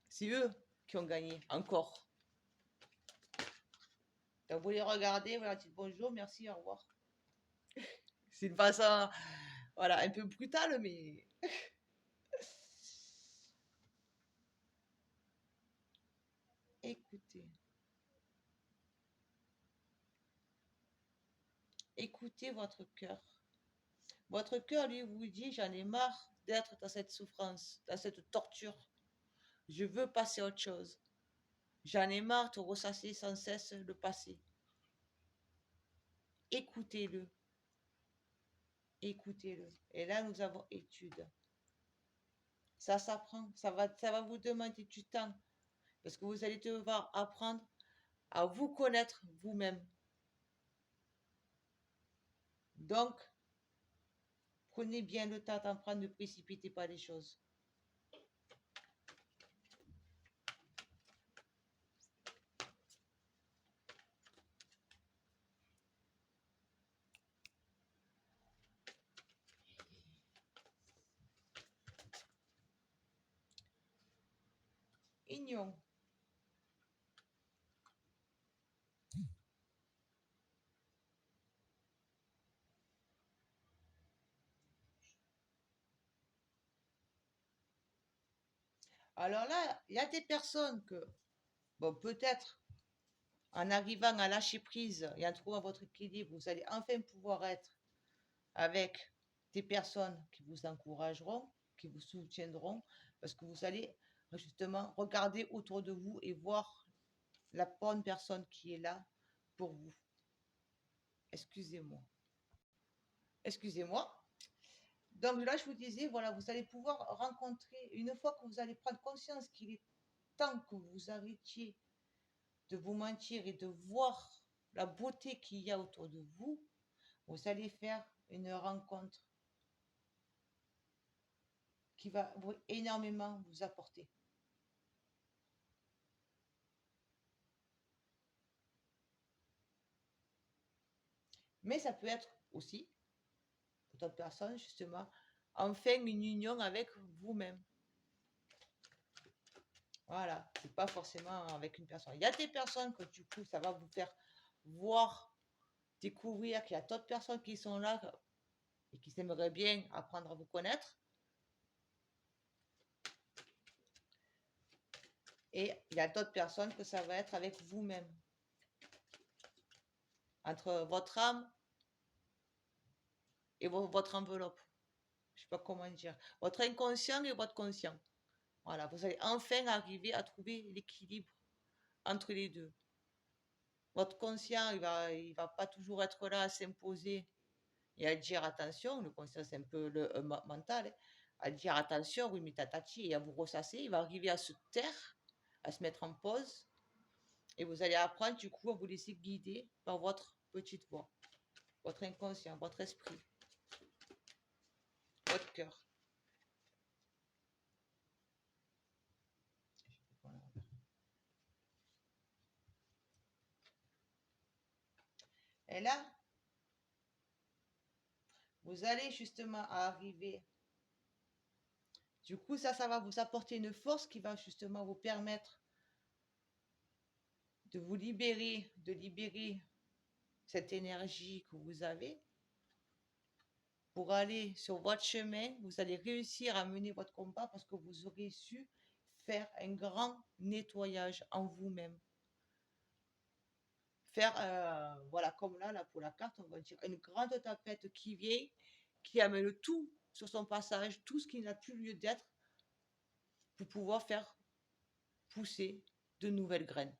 c'est eux qui ont gagné, encore. Donc vous les regardez, vous leur dites bonjour, merci, au revoir. C'est une façon, voilà, un peu brutale, mais... Écoutez. Écoutez votre cœur. Votre cœur, lui, vous dit, j'en ai marre d'être dans cette souffrance, dans cette torture. Je veux passer à autre chose. J'en ai marre de ressasser sans cesse le passé. Écoutez-le. Écoutez-le. Et là, nous avons étude. Ça s'apprend. Ça va vous demander du temps. Parce que vous allez devoir apprendre à vous connaître vous-même. Donc, prenez bien le temps d'apprendre, ne précipitez pas les choses. union. Alors là, il y a des personnes que, bon, peut-être, en arrivant à lâcher prise et en trouvant votre équilibre, vous allez enfin pouvoir être avec des personnes qui vous encourageront, qui vous soutiendront, parce que vous allez justement regarder autour de vous et voir la bonne personne qui est là pour vous. Excusez-moi. Excusez-moi. Donc là, je vous disais, voilà, vous allez pouvoir rencontrer, une fois que vous allez prendre conscience qu'il est temps que vous arrêtiez de vous mentir et de voir la beauté qu'il y a autour de vous, vous allez faire une rencontre qui va énormément vous apporter. Mais ça peut être aussi, pour d'autres personnes, justement, enfin une union avec vous-même. Voilà, c'est pas forcément avec une personne. Il y a des personnes que du coup, ça va vous faire voir, découvrir qu'il y a d'autres personnes qui sont là et qui aimeraient bien apprendre à vous connaître. Et il y a d'autres personnes que ça va être avec vous-même. Entre votre âme et votre enveloppe. Je ne sais pas comment dire. Votre inconscient et votre conscient. Voilà, vous allez enfin arriver à trouver l'équilibre entre les deux. Votre conscient, il va pas toujours être là à s'imposer et à dire attention. Le conscient, c'est un peu le mental. Hein, à dire attention, oui, mais tatati, et à vous ressasser. Il va arriver à se taire, à se mettre en pause. Et vous allez apprendre, du coup, à vous laisser guider par votre petite voix, votre inconscient, votre esprit, votre cœur. Et là, vous allez justement arriver. Du coup, ça va vous apporter une force qui va justement vous permettre de vous libérer, de libérer cette énergie que vous avez pour aller sur votre chemin. Vous allez réussir à mener votre combat parce que vous aurez su faire un grand nettoyage en vous-même. Faire, voilà, comme là, pour la carte, on va dire une grande tapette qui vient, qui amène tout sur son passage, tout ce qui n'a plus lieu d'être, pour pouvoir faire pousser de nouvelles graines.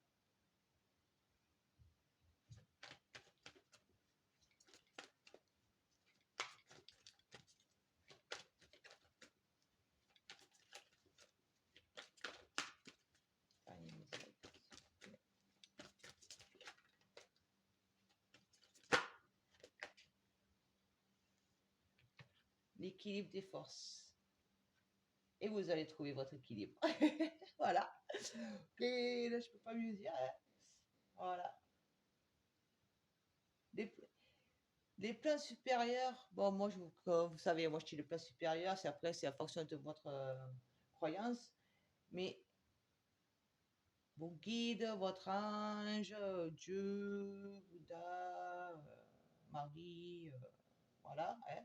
L'équilibre des forces. Et vous allez trouver votre équilibre. Voilà. Et là, je peux pas mieux dire. Hein. Voilà. Les plans supérieurs, bon, moi, vous savez, moi, je dis le plan supérieur, c'est après, c'est en fonction de votre croyance. Mais vos guides, votre ange, Dieu, Bouddha, Marie, voilà. Hein.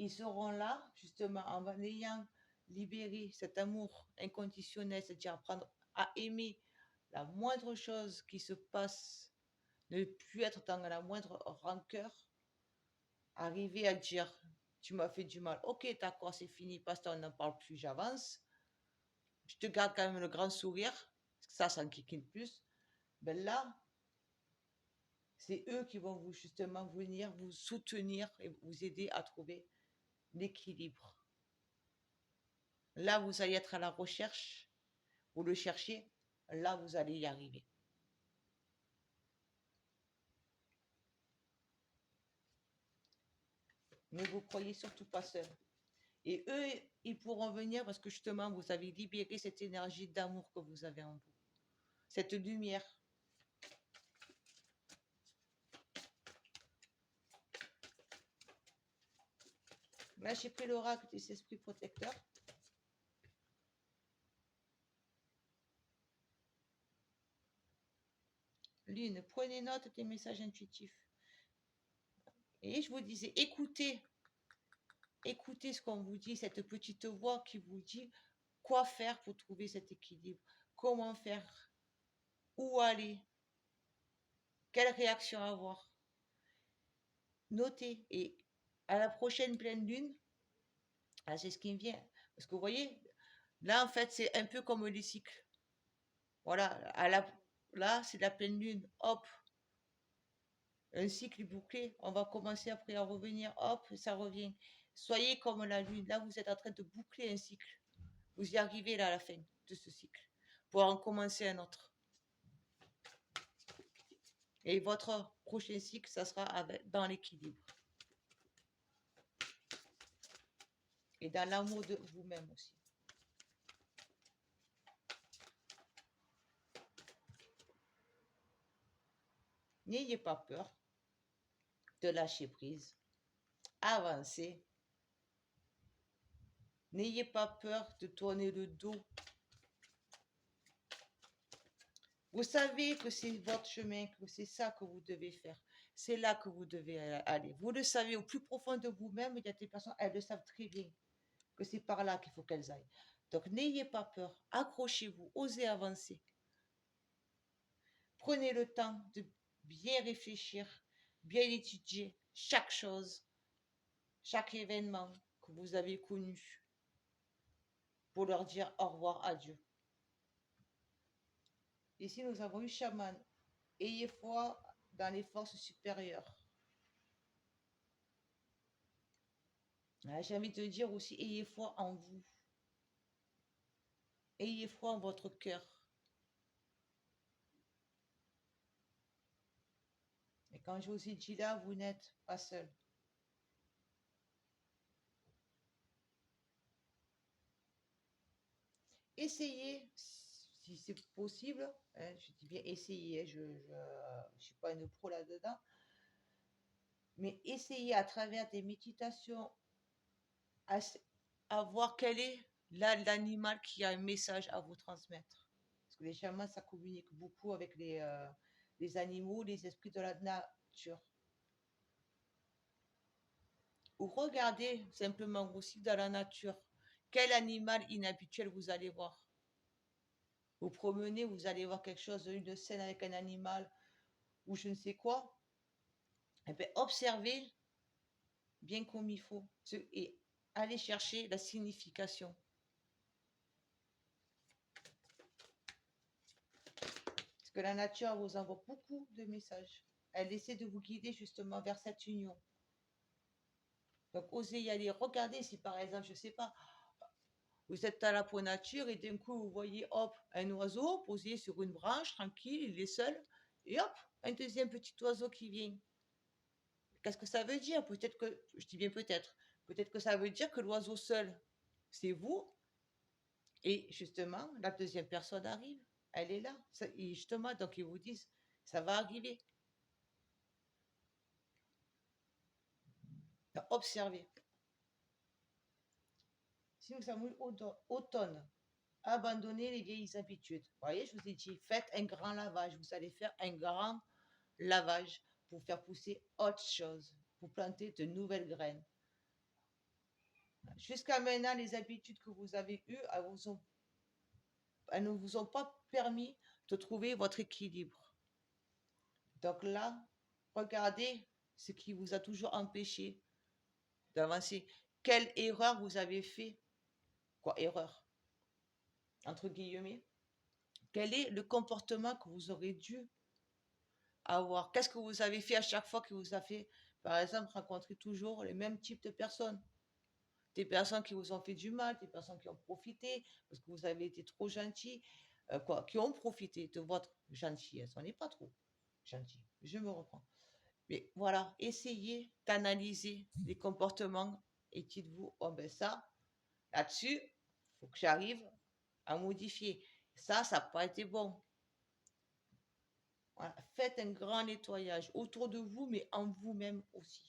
Ils seront là, justement, en ayant libéré cet amour inconditionnel, c'est-à-dire apprendre à aimer la moindre chose qui se passe, ne plus être dans la moindre rancœur, arriver à dire, tu m'as fait du mal, ok, d'accord, c'est fini, pasteur, on n'en parle plus, j'avance, je te garde quand même le grand sourire, ça en kikine plus, ben là, c'est eux qui vont vous justement venir vous soutenir et vous aider à trouver l'équilibre. Là, vous allez être à la recherche, vous le cherchez, là, vous allez y arriver. Ne vous croyez surtout pas seul. Et eux, ils pourront venir parce que justement, vous avez libéré cette énergie d'amour que vous avez en vous. Cette lumière. Là, j'ai pris l'oracle des esprits protecteurs. Lune, prenez note des messages intuitifs. Et je vous disais, écoutez ce qu'on vous dit, cette petite voix qui vous dit quoi faire pour trouver cet équilibre, comment faire, où aller, quelle réaction avoir. Notez. Et à la prochaine pleine lune, c'est ce qui me vient. Parce que vous voyez, là, en fait, c'est un peu comme les cycles. Voilà, là, c'est la pleine lune. Hop, un cycle bouclé. On va commencer après à revenir. Hop, ça revient. Soyez comme la lune. Là, vous êtes en train de boucler un cycle. Vous y arrivez là à la fin de ce cycle pour en commencer un autre. Et votre prochain cycle, ça sera dans l'équilibre. Et dans l'amour de vous-même aussi. N'ayez pas peur de lâcher prise. Avancez. N'ayez pas peur de tourner le dos. Vous savez que c'est votre chemin, que c'est ça que vous devez faire. C'est là que vous devez aller. Vous le savez au plus profond de vous-même. Il y a des personnes, elles le savent très bien, que c'est par là qu'il faut qu'elles aillent. Donc n'ayez pas peur. Accrochez-vous. Osez avancer. Prenez le temps de bien réfléchir, bien étudier chaque chose, chaque événement que vous avez connu pour leur dire au revoir, adieu. Ici, nous avons eu chaman. Ayez foi dans les forces supérieures. J'ai envie de dire aussi, ayez foi en vous. Ayez foi en votre cœur. Et quand je vous ai dit là, vous n'êtes pas seul. Essayez, si c'est possible, je dis bien essayez, je ne suis pas une pro là-dedans, mais essayez à travers des méditations à voir quel est l'animal qui a un message à vous transmettre. Parce que les chamans, ça communique beaucoup avec les animaux, les esprits de la nature. Ou regardez simplement aussi dans la nature quel animal inhabituel vous allez voir. Vous promenez, vous allez voir quelque chose, une scène avec un animal ou je ne sais quoi. Et bien, observez bien comme il faut et allez chercher la signification. Parce que la nature vous envoie beaucoup de messages. Elle essaie de vous guider justement vers cette union. Donc, osez y aller. Regardez si par exemple, je ne sais pas, vous êtes à la peau nature et d'un coup, vous voyez, hop, un oiseau posé sur une branche, tranquille, il est seul. Et hop, un deuxième petit oiseau qui vient. Qu'est-ce que ça veut dire? Peut-être que, je dis bien peut-être que ça veut dire que l'oiseau seul, c'est vous. Et justement, la deuxième personne arrive. Elle est là. Et justement, donc ils vous disent, ça va arriver. Observez. Si nous sommes automne, abandonnez les vieilles habitudes. Vous voyez, je vous ai dit, faites un grand lavage. Vous allez faire un grand lavage pour faire pousser autre chose, pour planter de nouvelles graines. Jusqu'à maintenant, les habitudes que vous avez eues, elles ne vous ont pas permis de trouver votre équilibre. Donc là, regardez ce qui vous a toujours empêché d'avancer. Quelle erreur vous avez fait? Quoi, erreur? Entre guillemets. Quel est le comportement que vous aurez dû avoir? Qu'est-ce que vous avez fait à chaque fois que vous avez, par exemple, rencontré toujours les mêmes types de personnes? Des personnes qui vous ont fait du mal, des personnes qui ont profité parce que vous avez été trop gentil, qui ont profité de votre gentillesse. On n'est pas trop gentil, je me reprends. Mais voilà, essayez d'analyser les comportements et dites-vous, oh ben ça, là-dessus, il faut que j'arrive à modifier. Ça n'a pas été bon. Voilà. Faites un grand nettoyage autour de vous, mais en vous-même aussi.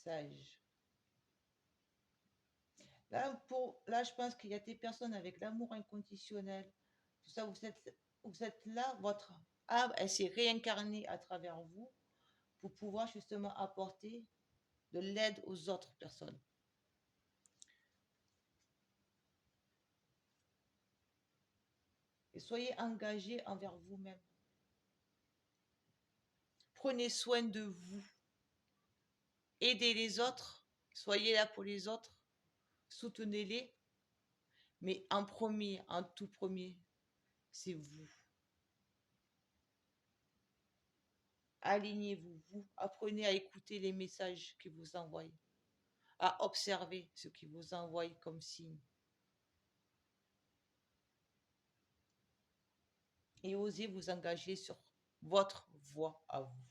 message. Là, je pense qu'il y a des personnes avec l'amour inconditionnel. Tout ça, vous êtes là, votre âme, elle s'est réincarnée à travers vous pour pouvoir justement apporter de l'aide aux autres personnes. Et soyez engagés envers vous-même. Prenez soin de vous. Aidez les autres. Soyez là pour les autres. Soutenez-les. Mais en premier, en tout premier, c'est vous. Alignez-vous. Vous apprenez à écouter les messages qu'ils vous envoient. À observer ce qu'ils vous envoient comme signe. Et osez vous engager sur votre voie à vous.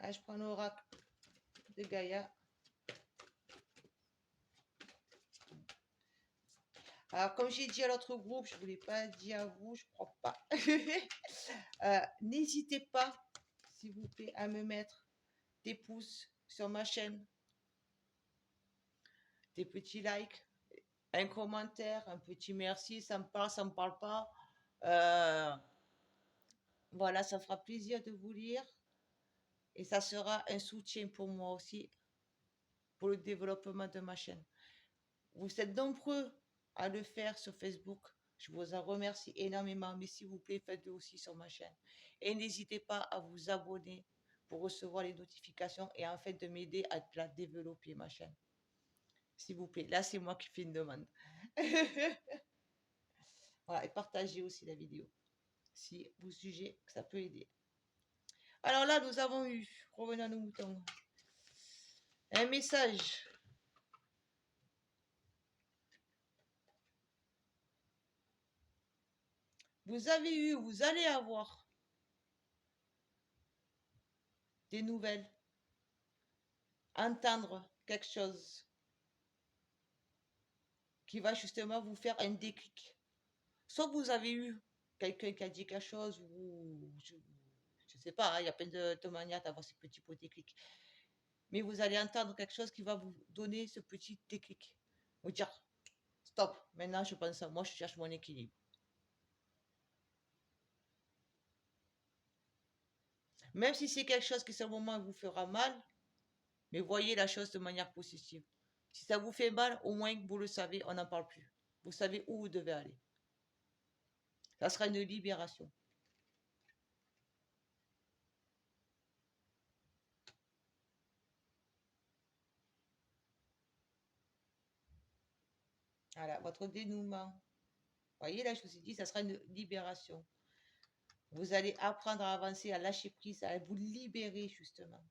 Là, je prends l'oracle de Gaïa. Alors, comme j'ai dit à l'autre groupe, je ne vous l'ai pas dit à vous, je ne crois pas. N'hésitez pas, s'il vous plaît, à me mettre des pouces sur ma chaîne, des petits likes, un commentaire, un petit merci, ça me parle pas. Voilà, ça fera plaisir de vous lire et ça sera un soutien pour moi aussi, pour le développement de ma chaîne. Vous êtes nombreux à le faire sur Facebook. Je vous en remercie énormément, mais s'il vous plaît, faites-le aussi sur ma chaîne. Et n'hésitez pas à vous abonner pour recevoir les notifications et en fait de m'aider à la développer, ma chaîne. S'il vous plaît, là c'est moi qui fais une demande. Voilà, et partagez aussi la vidéo si vous jugez que ça peut aider. Alors là, nous avons eu, revenons à nos moutons, un message. Vous avez eu, vous allez avoir des nouvelles, entendre quelque chose qui va justement vous faire un déclic. Soit vous avez eu quelqu'un qui a dit quelque chose, ou je ne sais pas, hein, il y a plein de manières d'avoir ces petits pots déclics. Mais vous allez entendre quelque chose qui va vous donner ce petit déclic. Vous dire, stop, maintenant je pense à moi, je cherche mon équilibre. Même si c'est quelque chose qui, sur le moment, vous fera mal, mais voyez la chose de manière positive. Si ça vous fait mal, au moins, vous le savez, on n'en parle plus. Vous savez où vous devez aller. Ça sera une libération. Voilà, votre dénouement. Voyez, là, je vous ai dit, ça sera une libération. Vous allez apprendre à avancer, à lâcher prise, à vous libérer, justement.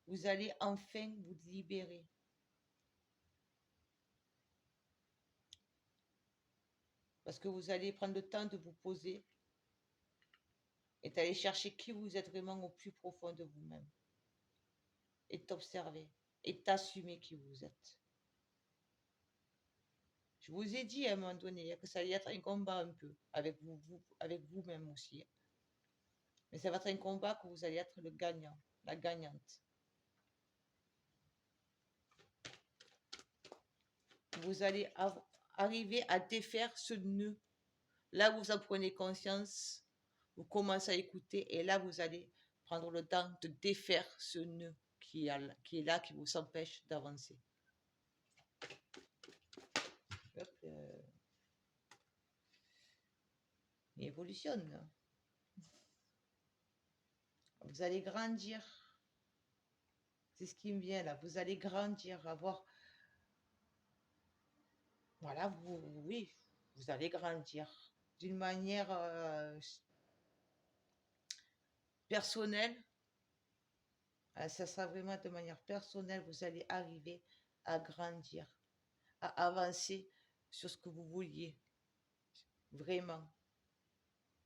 Vous allez enfin vous libérer. Parce que vous allez prendre le temps de vous poser et d'aller chercher qui vous êtes vraiment au plus profond de vous-même. Et t'observer et d'assumer qui vous êtes. Je vous ai dit à un moment donné que ça allait être un combat un peu avec avec vous-même aussi. Mais ça va être un combat que vous allez être le gagnant, la gagnante. Vous allez arriver à défaire ce nœud. Là, vous en prenez conscience, vous commencez à écouter et là, vous allez prendre le temps de défaire ce nœud qui est là, qui vous empêche d'avancer. Il évolutionne. Vous allez grandir. C'est ce qui me vient là. Vous allez grandir, avoir... Voilà, oui, vous allez grandir d'une manière personnelle. Ça sera vraiment de manière personnelle. Vous allez arriver à grandir, à avancer sur ce que vous vouliez. Vraiment.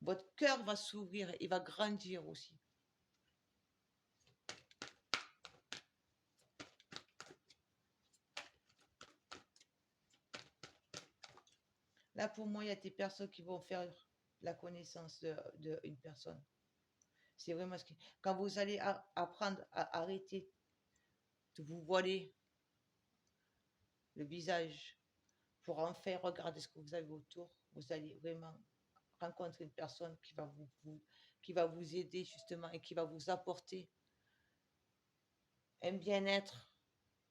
Votre cœur va s'ouvrir, il va grandir aussi. Là, pour moi, il y a des personnes qui vont faire la connaissance d'une personne. C'est vraiment ce qui... Quand vous allez apprendre à arrêter de vous voiler le visage pour enfin regarder ce que vous avez autour, vous allez vraiment rencontrer une personne qui va vous aider justement et qui va vous apporter un bien-être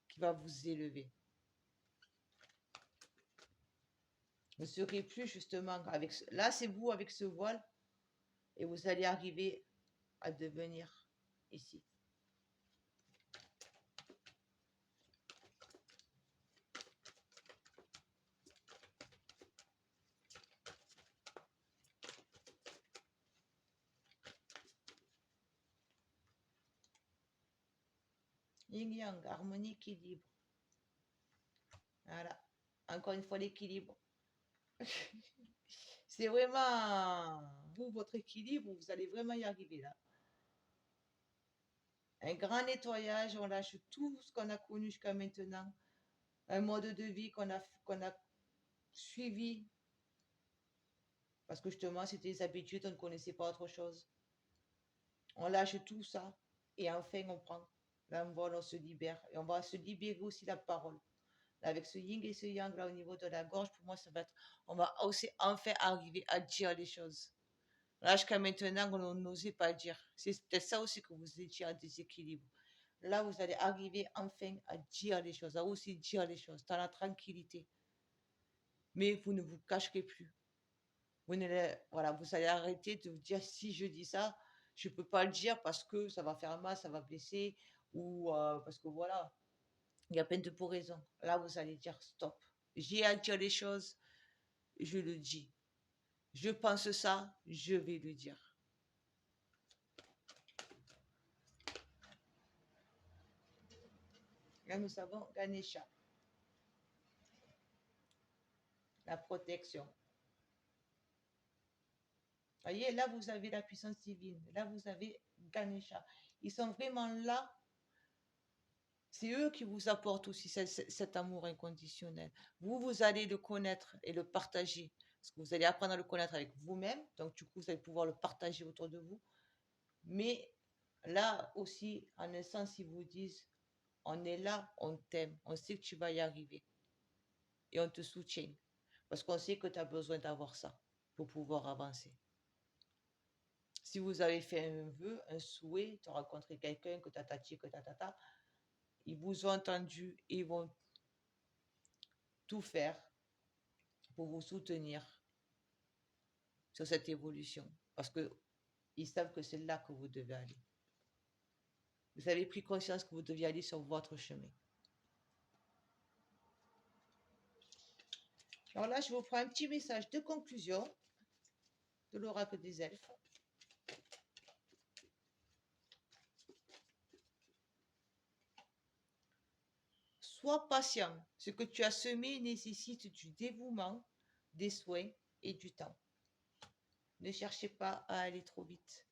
qui va vous élever. Vous ne serez plus justement avec... Là, c'est vous avec ce voile et vous allez arriver à devenir ici. Yin Yang, harmonie, équilibre. Voilà. Encore une fois, l'équilibre. C'est vraiment vous, votre équilibre, vous allez vraiment y arriver là. Un grand nettoyage, on lâche tout ce qu'on a connu jusqu'à maintenant. Un mode de vie qu'on a suivi. Parce que justement, c'était des habitudes, on ne connaissait pas autre chose. On lâche tout ça et enfin on prend l'envol, on se libère. Et on va se libérer aussi la parole. Avec ce yin et ce yang là au niveau de la gorge, pour moi, ça va être, on va aussi enfin arriver à dire les choses. Là, jusqu'à maintenant, on n'osait pas dire. C'est peut-être ça aussi que vous étiez en déséquilibre. Là, vous allez arriver enfin à dire les choses, à aussi dire les choses dans la tranquillité. Mais vous ne vous cacherez plus. Voilà, vous allez arrêter de vous dire si je dis ça, je ne peux pas le dire parce que ça va faire mal, ça va blesser, ou parce que voilà, il y a plein de pour raisons. Là, vous allez dire stop. J'ai à dire les choses, je le dis. Je pense ça, je vais le dire. Là, nous avons Ganesha, la protection. Voyez, là, vous avez la puissance divine. Là, vous avez Ganesha. Ils sont vraiment là. C'est eux qui vous apportent aussi cet amour inconditionnel. Vous allez le connaître et le partager. Parce que vous allez apprendre à le connaître avec vous-même. Donc, du coup, vous allez pouvoir le partager autour de vous. Mais là aussi, en un sens, ils vous disent, on est là, on t'aime, on sait que tu vas y arriver. Et on te soutient. Parce qu'on sait que tu as besoin d'avoir ça pour pouvoir avancer. Si vous avez fait un vœu, un souhait, tu as rencontré quelqu'un, que tatati, que tatata, ils vous ont entendu et ils vont tout faire pour vous soutenir sur cette évolution. Parce qu'ils savent que c'est là que vous devez aller. Vous avez pris conscience que vous deviez aller sur votre chemin. Alors là, je vous prends un petit message de conclusion de l'oracle des elfes. Sois patient. Ce que tu as semé nécessite du dévouement, des soins et du temps. Ne cherchez pas à aller trop vite.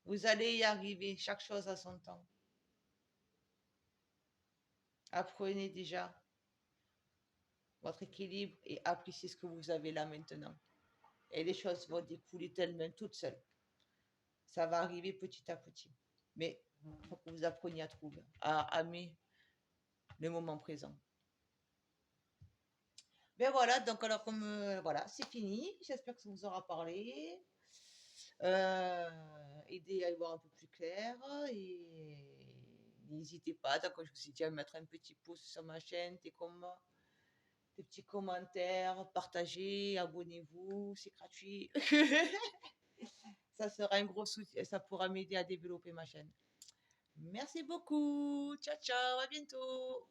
Vous allez y arriver, chaque chose à son temps. Apprenez déjà votre équilibre et appréciez ce que vous avez là maintenant. Et les choses vont découler tellement toutes seules. Ça va arriver petit à petit. Mais il faut que vous appreniez à trouver, à aimer le moment présent. Ben voilà, donc alors comme voilà, c'est fini. J'espère que ça vous aura parlé. Aider à y voir un peu plus clair et n'hésitez pas, donc je vous ai dit à mettre un petit pouce sur ma chaîne, des petits commentaires, partagez, abonnez-vous, c'est gratuit. Ça sera un gros soutien, ça pourra m'aider à développer ma chaîne. Merci beaucoup, ciao ciao, à bientôt.